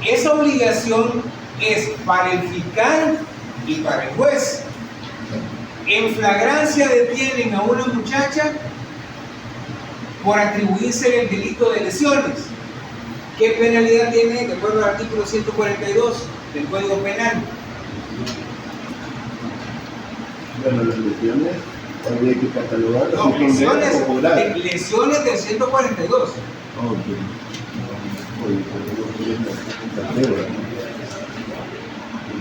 Esa obligación es para el fiscal y para el juez. En flagrancia detienen a una muchacha por atribuirse el delito de lesiones. ¿Qué penalidad tiene de acuerdo al artículo 142 del Código Penal? Bueno, las lesiones habría que catalogarlas. No, lesiones del 142.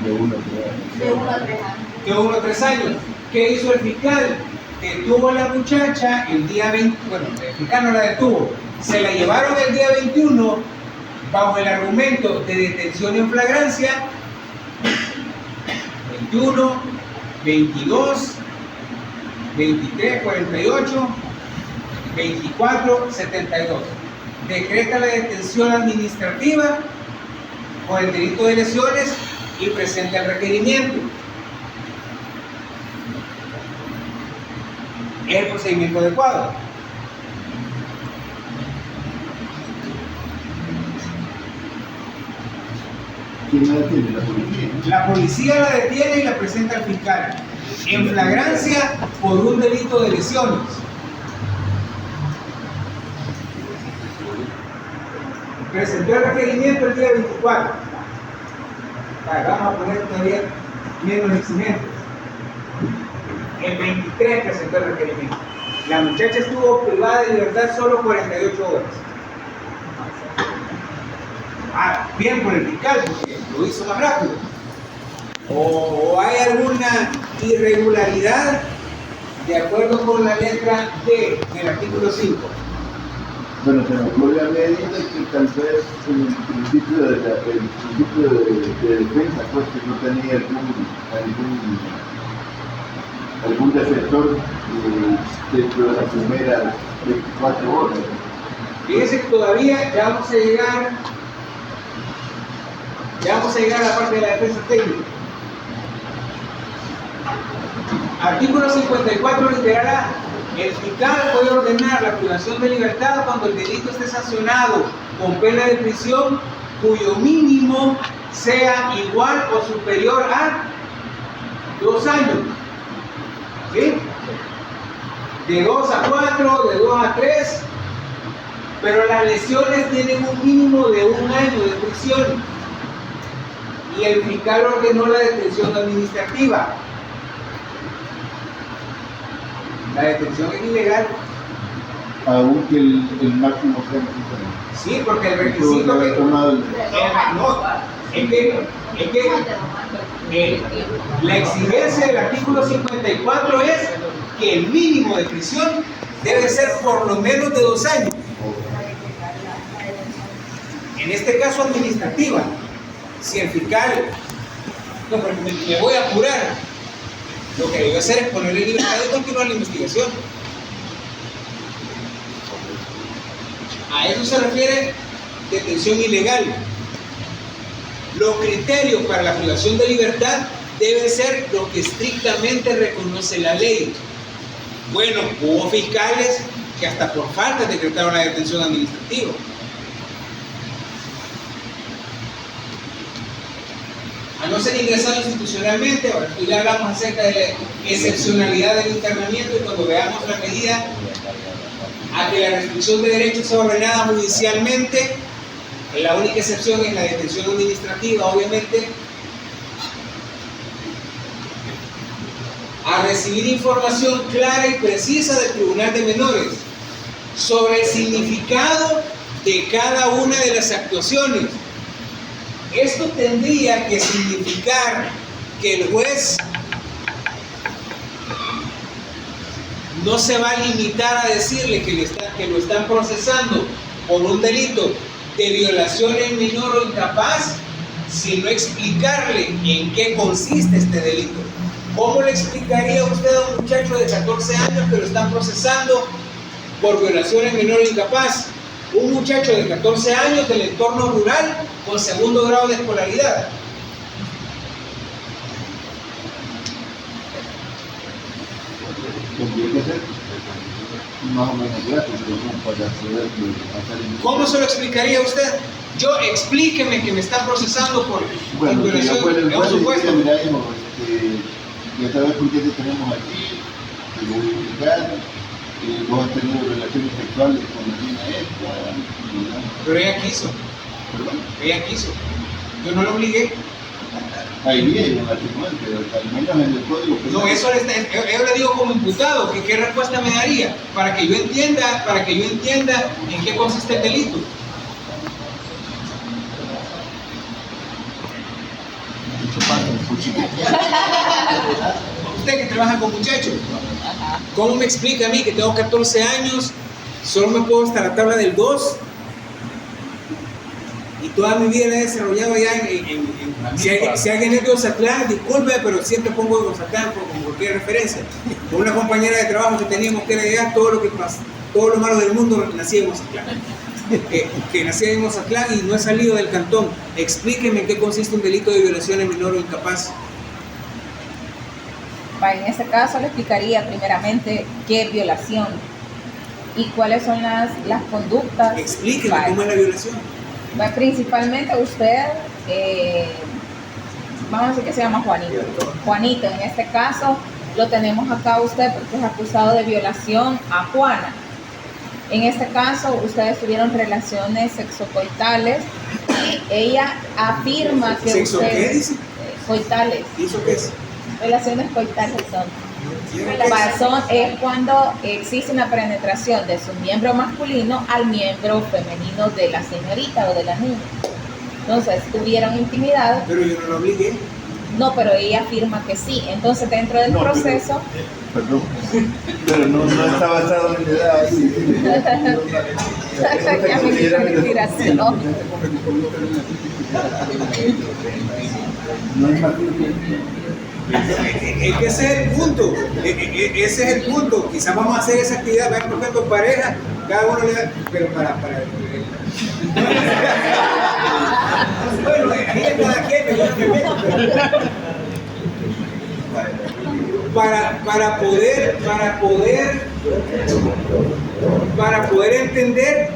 De 1 a 3 años. De 1 a 3 años. De 1 a 3 años. ¿Qué hizo el fiscal? Detuvo a la muchacha el día 20, bueno, el fiscal no la detuvo, se la llevaron el día 21 bajo el argumento de detención en flagrancia. 21, 22, 23, 48, 24, 72. Decreta la detención administrativa por el delito de lesiones y presenta el requerimiento. Es el procedimiento adecuado. ¿Quién la detiene? La policía. La policía la detiene y la presenta al fiscal en flagrancia por un delito de lesiones. Presentó el requerimiento el día 24. Vale, vamos a poner todavía menos exigentes. El 23 presentó el requerimiento. La muchacha estuvo privada de libertad solo 48 horas. Bien por el fiscal, porque lo hizo más rápido. O hay alguna irregularidad de acuerdo con la letra D del artículo 5. Bueno, se me ocurre a mí que tal vez en el principio de defensa, pues que no tenía algún defensor dentro de las primeras 24 horas. Fíjense que todavía ya vamos a llegar a la parte de la defensa técnica. Artículo 54, literal A. El fiscal puede ordenar la privación de libertad cuando el delito esté sancionado con pena de prisión cuyo mínimo sea igual o superior a 2 años. ¿Sí? De 2 a 4, de 2 a 3, pero las lesiones tienen un mínimo de 1 año de prisión y el fiscal ordenó la detención administrativa. La detención es ilegal. Aunque el máximo sea 5 años. Sí, porque el requisito la exigencia del artículo 54 es que el mínimo de prisión debe ser por lo menos de 2 años. En este caso administrativa. Si el fiscal, no, pero me voy a apurar, lo que debe hacer es ponerle libertad y continuar la investigación. A eso se refiere detención ilegal. Los criterios para la privación de libertad deben ser lo que estrictamente reconoce la ley. Bueno, hubo fiscales que hasta por falta decretaron la detención administrativa. A no ser ingresado institucionalmente, ahora aquí ya hablamos acerca de la excepcionalidad del internamiento y cuando veamos la medida a que la restricción de derechos sea ordenada judicialmente, la única excepción es la detención administrativa, obviamente, a recibir información clara y precisa del Tribunal de Menores sobre el significado de cada una de las actuaciones. Esto tendría que significar que el juez no se va a limitar a decirle que lo están procesando por un delito de violación en menor o incapaz, sino explicarle en qué consiste este delito. ¿Cómo le explicaría usted a un muchacho de 14 años que lo están procesando por violación en menor o incapaz? Un muchacho de 14 años del entorno rural con segundo grado de escolaridad. Tendría que ser más o menos gratis, para poder hacer. ¿Cómo se lo explicaría a usted? Yo, explíqueme que me están procesando por violación de un supuesto. Mira, hijo, ya sabes por qué te tenemos aquí, te voy a explicar, vos has tenido relaciones sexuales con la niña esta. Pero ella quiso. ¿Perdón? Ella quiso. Yo no lo obligué. Ahí viene el matrimonio, pero al menos en el código penal. No, eso yo le digo como imputado, que qué respuesta me daría para que yo entienda en qué consiste el delito. Usted que trabaja con muchachos, ¿cómo me explica a mí que tengo 14 años, solo me puedo hasta la tabla del 2? Y toda mi vida la he desarrollado allá si alguien es de Ozatlán, disculpe, pero siempre pongo de Ozatlán por cualquier referencia. Con una compañera de trabajo que teníamos que era allá, todo lo malo del mundo nacía en Ozatlán. Que nacía en Ozatlán y no he salido del cantón. Explíqueme en qué consiste un delito de violación en menor o incapaz. En ese caso le explicaría primeramente qué es violación y cuáles son las conductas. Explíqueme cómo es la violación. Pues principalmente usted, vamos a decir que se llama Juanito. Juanito, en este caso, lo tenemos acá a usted porque es acusado de violación a Juana. En este caso, ustedes tuvieron relaciones sexocoitales y ella afirma que ¿Sexo usted... qué dice? Coitales. ¿Y eso qué es? Relaciones coitales es cuando existe una penetración de su miembro masculino al miembro femenino de la señorita o de la niña. Entonces, tuvieron intimidad. Pero yo no lo obligué. No, pero ella afirma que sí. Entonces, dentro del proceso... Perdón, pero no está basado en la edad. Ya me quito mi inspiración. No es más. Es que ese es el punto. Ese es el punto. Quizás vamos a hacer esa actividad, ver por ejemplo pareja, cada uno le da, pero para bueno, ahí es cada quien, yo no me meto, para poder entender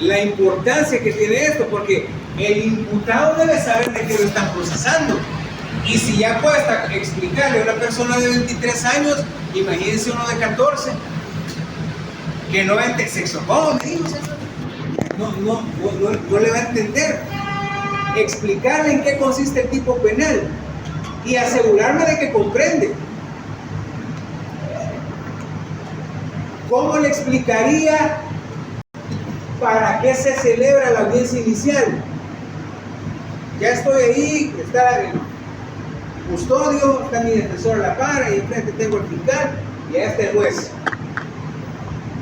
la importancia que tiene esto, porque el imputado debe saber de qué lo están procesando. Y si ya cuesta explicarle a una persona de 23 años, imagínense uno de 14, que no va a entender sexo. ¿Cómo me dijo? No le va a entender. Explicarle en qué consiste el tipo penal y asegurarme de que comprende. ¿Cómo le explicaría para qué se celebra la audiencia inicial? Ya estoy ahí, está el custodio, está mi defensor a la par, y enfrente tengo el fiscal y ahí está el juez.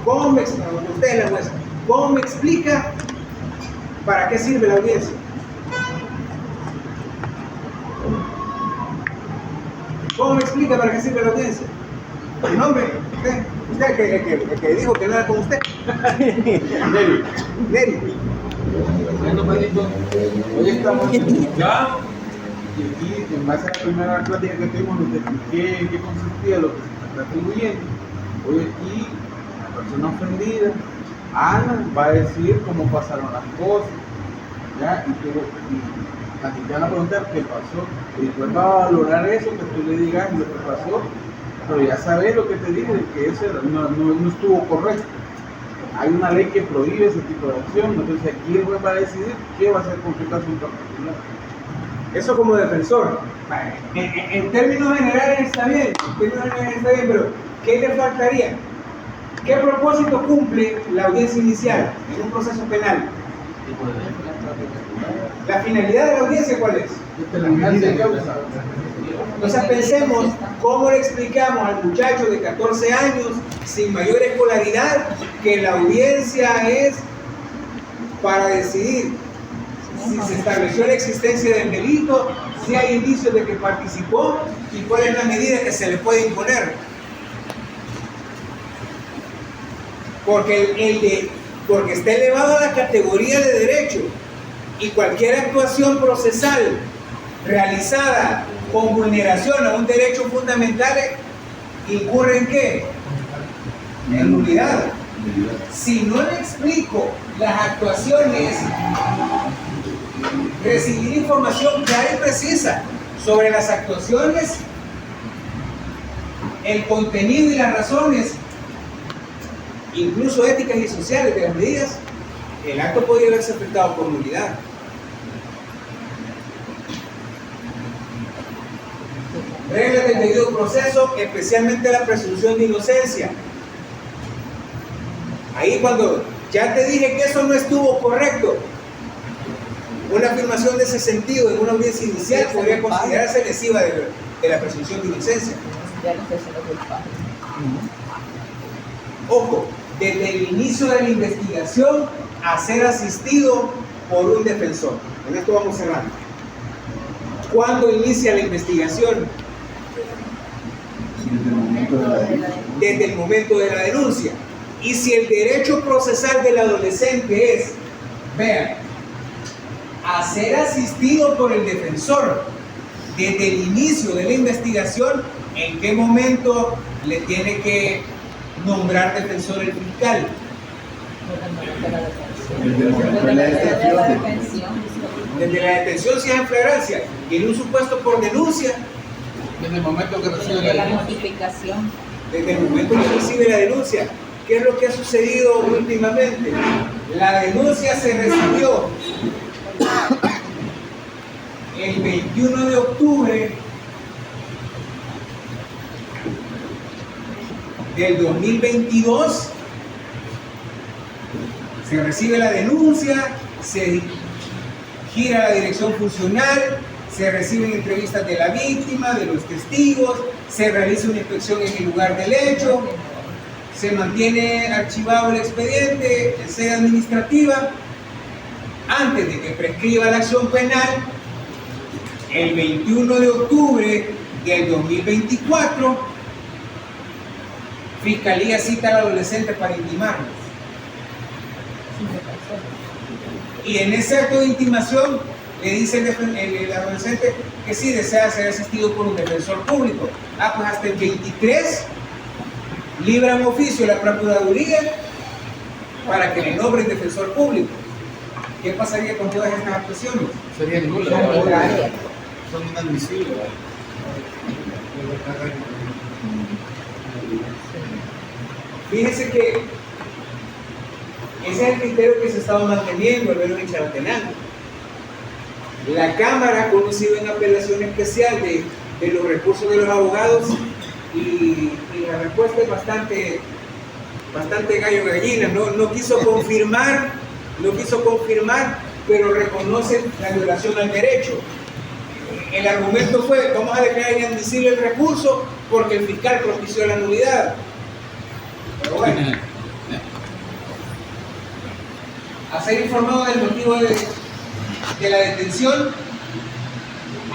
¿Cómo me explica? Usted es la jueza. ¿Cómo me explica para qué sirve la audiencia? ¿Cómo me explica para qué sirve la audiencia? ¿El nombre? ¿Usted el que dijo que no era con usted? Neri. Neri. Bueno, Pedrito, hoy estamos en el juzgado y aquí, en base a la primera plática que tuvimos, nos expliqué en qué consistía lo que se está atribuyendo. Hoy aquí, la persona ofendida, Ana, va a decir cómo pasaron las cosas, ¿ya? Y a ti te van a preguntar qué pasó, y después va a valorar eso, que tú le digas lo que pasó, pero ya sabes lo que te dije, que eso no estuvo correcto. Hay una ley que prohíbe ese tipo de acción, entonces aquí el juez va a decidir qué va a hacer con tu caso en particular. Eso como defensor. En términos generales está bien, pero ¿qué le faltaría? ¿Qué propósito cumple la audiencia inicial en un proceso penal? ¿La finalidad de la audiencia cuál es? Determinarse causa. Entonces pensemos cómo le explicamos al muchacho de 14 años sin mayor escolaridad que la audiencia es para decidir si se estableció la existencia del delito, si hay indicios de que participó y cuál es la medida que se le puede imponer. Porque está elevado a la categoría de derecho y cualquier actuación procesal realizada con vulneración a un derecho fundamental incurre ¿en qué? En nulidad. Si no le explico las actuaciones, recibir información clara y precisa sobre las actuaciones, el contenido y las razones, incluso éticas y sociales de las medidas, el acto podría haberse afectado por nulidad. Reglas del debido proceso, especialmente la presunción de inocencia. Ahí cuando ya te dije que eso no estuvo correcto, una afirmación de ese sentido en una audiencia inicial podría considerarse lesiva de la presunción de inocencia. Ya no sé si lo culpable. Ojo, desde el inicio de la investigación a ser asistido por un defensor. En esto vamos cerrando. ¿Cuándo inicia la investigación? Desde el momento de la denuncia. Y si el derecho procesal del adolescente es, vean, a ser asistido por el defensor desde el inicio de la investigación, ¿en qué momento le tiene que nombrar defensor el fiscal? Desde la detención si es en flagrancia y en un supuesto por denuncia. Desde el momento que recibe De la denuncia. notificación. Desde el momento que recibe la denuncia. ¿Qué es lo que ha sucedido últimamente? La denuncia se recibió el 21 de octubre del 2022. Se recibe la denuncia, se gira a la dirección funcional, se reciben entrevistas de la víctima, de los testigos, se realiza una inspección en el lugar del hecho, se mantiene archivado el expediente en sede administrativa. Antes de que prescriba la acción penal, el 21 de octubre del 2024, Fiscalía cita al adolescente para intimarlo. Y en ese acto de intimación le dice el adolescente que sí desea ser asistido por un defensor público. Pues hasta el 23 libran oficio a la Procuraduría para que le nombren defensor público. ¿Qué pasaría con todas estas actuaciones? Sería nula. Arbitraria. Son inadmisibles. Fíjense que ese es el criterio que se estaba manteniendo, al menos en Chalatenango. La Cámara ha conocido en apelación especial de los recursos de los abogados y la respuesta es bastante gallo gallina. No quiso confirmar, pero reconoce la violación al derecho. El argumento fue: vamos a declarar inadmisible el recurso porque el fiscal propició la nulidad. Pero bueno, a ser informado del motivo de la detención,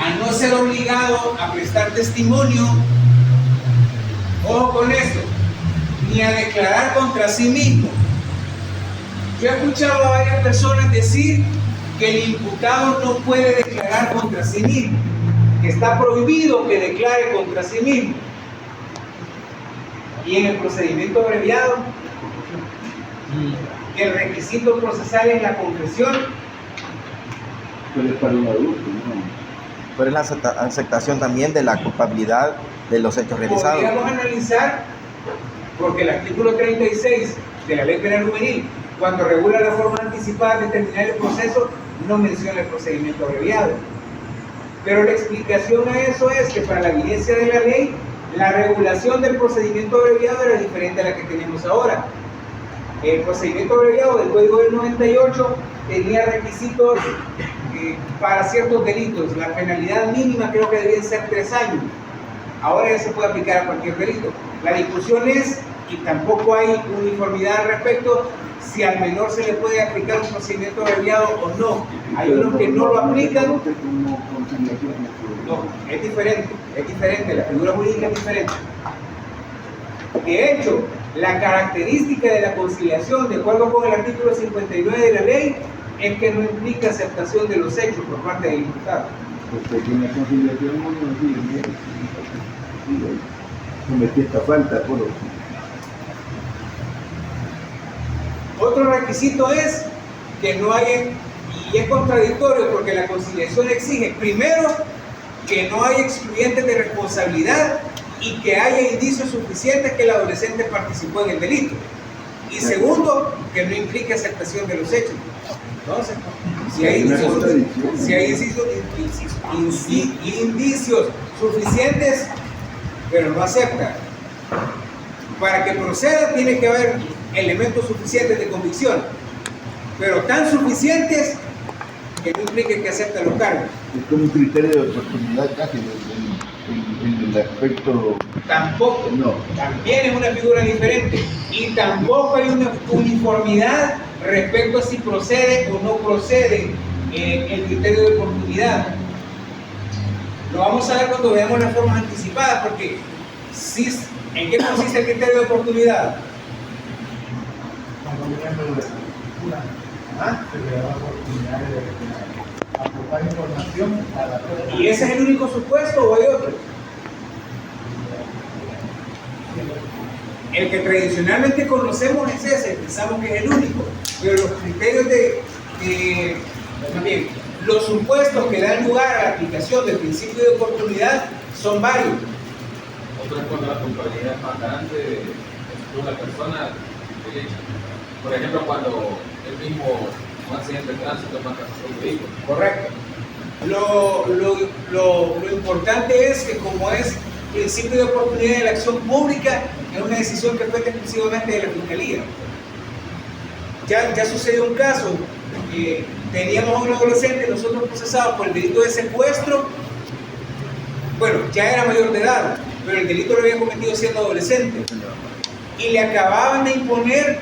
a no ser obligado a prestar testimonio, ojo con esto, ni a declarar contra sí mismo. Yo he escuchado a varias personas decir que el imputado no puede declarar contra sí mismo, que está prohibido que declare contra sí mismo. Y en el procedimiento abreviado, que el requisito procesal es la confesión. Pero es para un adulto, ¿no? Pero es la aceptación también de la culpabilidad de los hechos realizados. Podríamos analizar, porque el artículo 36 de la Ley Penal Juvenil, cuando regula la forma anticipada de terminar el proceso, no menciona el procedimiento abreviado. Pero la explicación a eso es que para la vigencia de la ley, la regulación del procedimiento abreviado era diferente a la que tenemos ahora. El procedimiento abreviado del Código del 98 tenía requisitos para ciertos delitos. La penalidad mínima creo que debían ser 3 años. Ahora ya se puede aplicar a cualquier delito. La discusión es, y tampoco hay uniformidad al respecto, si al menor se le puede aplicar un procedimiento abreviado o no. Hay unos que no lo aplican. No, es diferente, la figura jurídica es diferente. De hecho, la característica de la conciliación, de acuerdo con el artículo 59 de la ley, es que no implica aceptación de los hechos por parte del imputado. Porque en la conciliación uno dice, cometí esta falta, por Otro requisito es que no haya, y es contradictorio porque la conciliación exige, primero, que no haya excluyentes de responsabilidad y que haya indicios suficientes que el adolescente participó en el delito. Y segundo, que no implique aceptación de los hechos. Entonces, si hay indicios suficientes, pero no acepta, para que proceda tiene que haber elementos suficientes de convicción, pero tan suficientes que no implique que acepte los cargos. Es como un criterio de oportunidad casi en el aspecto. Tampoco, no. También es una figura diferente y tampoco hay una uniformidad respecto a si procede o no procede el criterio de oportunidad. Lo vamos a ver cuando veamos las formas anticipadas, porque ¿en qué consiste el criterio de oportunidad? Se le da la oportunidad de aportar información a la prueba. ¿Y ese es el único supuesto o hay otro? El que tradicionalmente conocemos es ese, pensamos que es el único, pero los criterios también, los supuestos que dan lugar a la aplicación del principio de oportunidad son varios. Otro es cuando la culpabilidad es más grande de la persona del hecho. Por ejemplo, cuando el mismo un accidente de tránsito mata a su vehículo. Correcto. Lo importante es que, como es principio de oportunidad de la acción pública, es una decisión que depende exclusivamente de la Fiscalía. Ya sucedió un caso, teníamos a un adolescente, nosotros procesados por el delito de secuestro. Bueno, ya era mayor de edad, pero el delito lo había cometido siendo adolescente. Y le acababan de imponer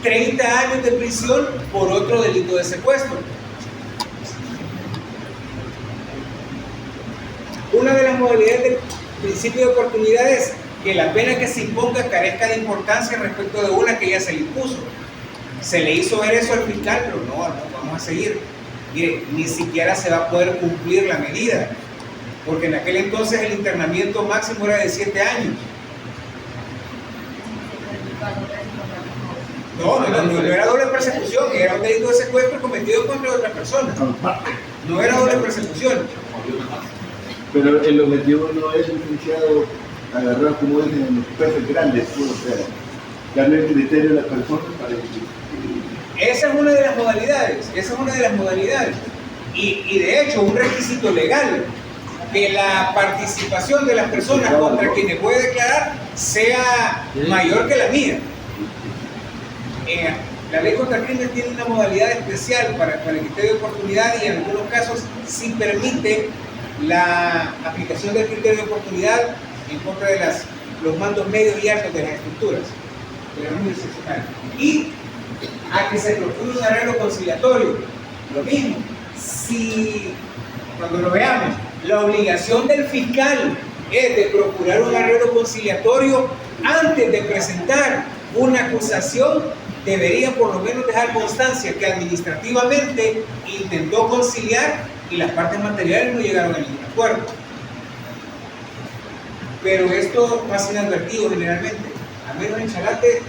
30 años de prisión por otro delito de secuestro. Una de las modalidades del principio de oportunidad es que la pena que se imponga carezca de importancia respecto de una que ya se le impuso. Se le hizo ver eso al fiscal, pero no, vamos a seguir. Mire, ni siquiera se va a poder cumplir la medida, porque en aquel entonces el internamiento máximo era de 7 años. No era doble persecución, era un delito de secuestro cometido contra otra persona. No era doble persecución. Pero el objetivo no es, licenciado, agarrar, como dicen, los peces grandes, o sea, darle el criterio a la persona para que... Esa es una de las modalidades. Y de hecho, un requisito legal, que la participación de las personas contra quienes puede declarar sea mayor que la mía. La ley contra el crimen tiene una modalidad especial para el criterio de oportunidad y en algunos casos sí permite la aplicación del criterio de oportunidad en contra de los mandos medios y altos de las estructuras. Y a que se procure un arreglo conciliatorio. Lo mismo, si cuando lo veamos, La obligación del fiscal es de procurar un arreglo conciliatorio antes de presentar una acusación. Debería por lo menos dejar constancia que administrativamente intentó conciliar y las partes materiales no llegaron a ningún acuerdo. Pero esto pasa inadvertido generalmente. A menos en Chalate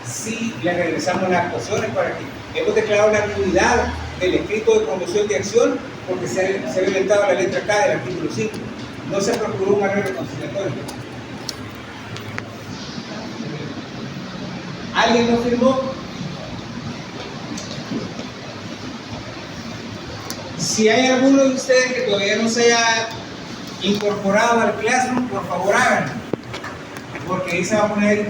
sí le regresamos las actuaciones para que hemos declarado la nulidad del escrito de promoción de acción porque se ha violentado la letra K del artículo 5. No se procuró un arreglo conciliatorio. ¿Alguien no firmó? Si hay alguno de ustedes que todavía no se haya incorporado al Classroom, por favor háganlo, porque ahí se va a poner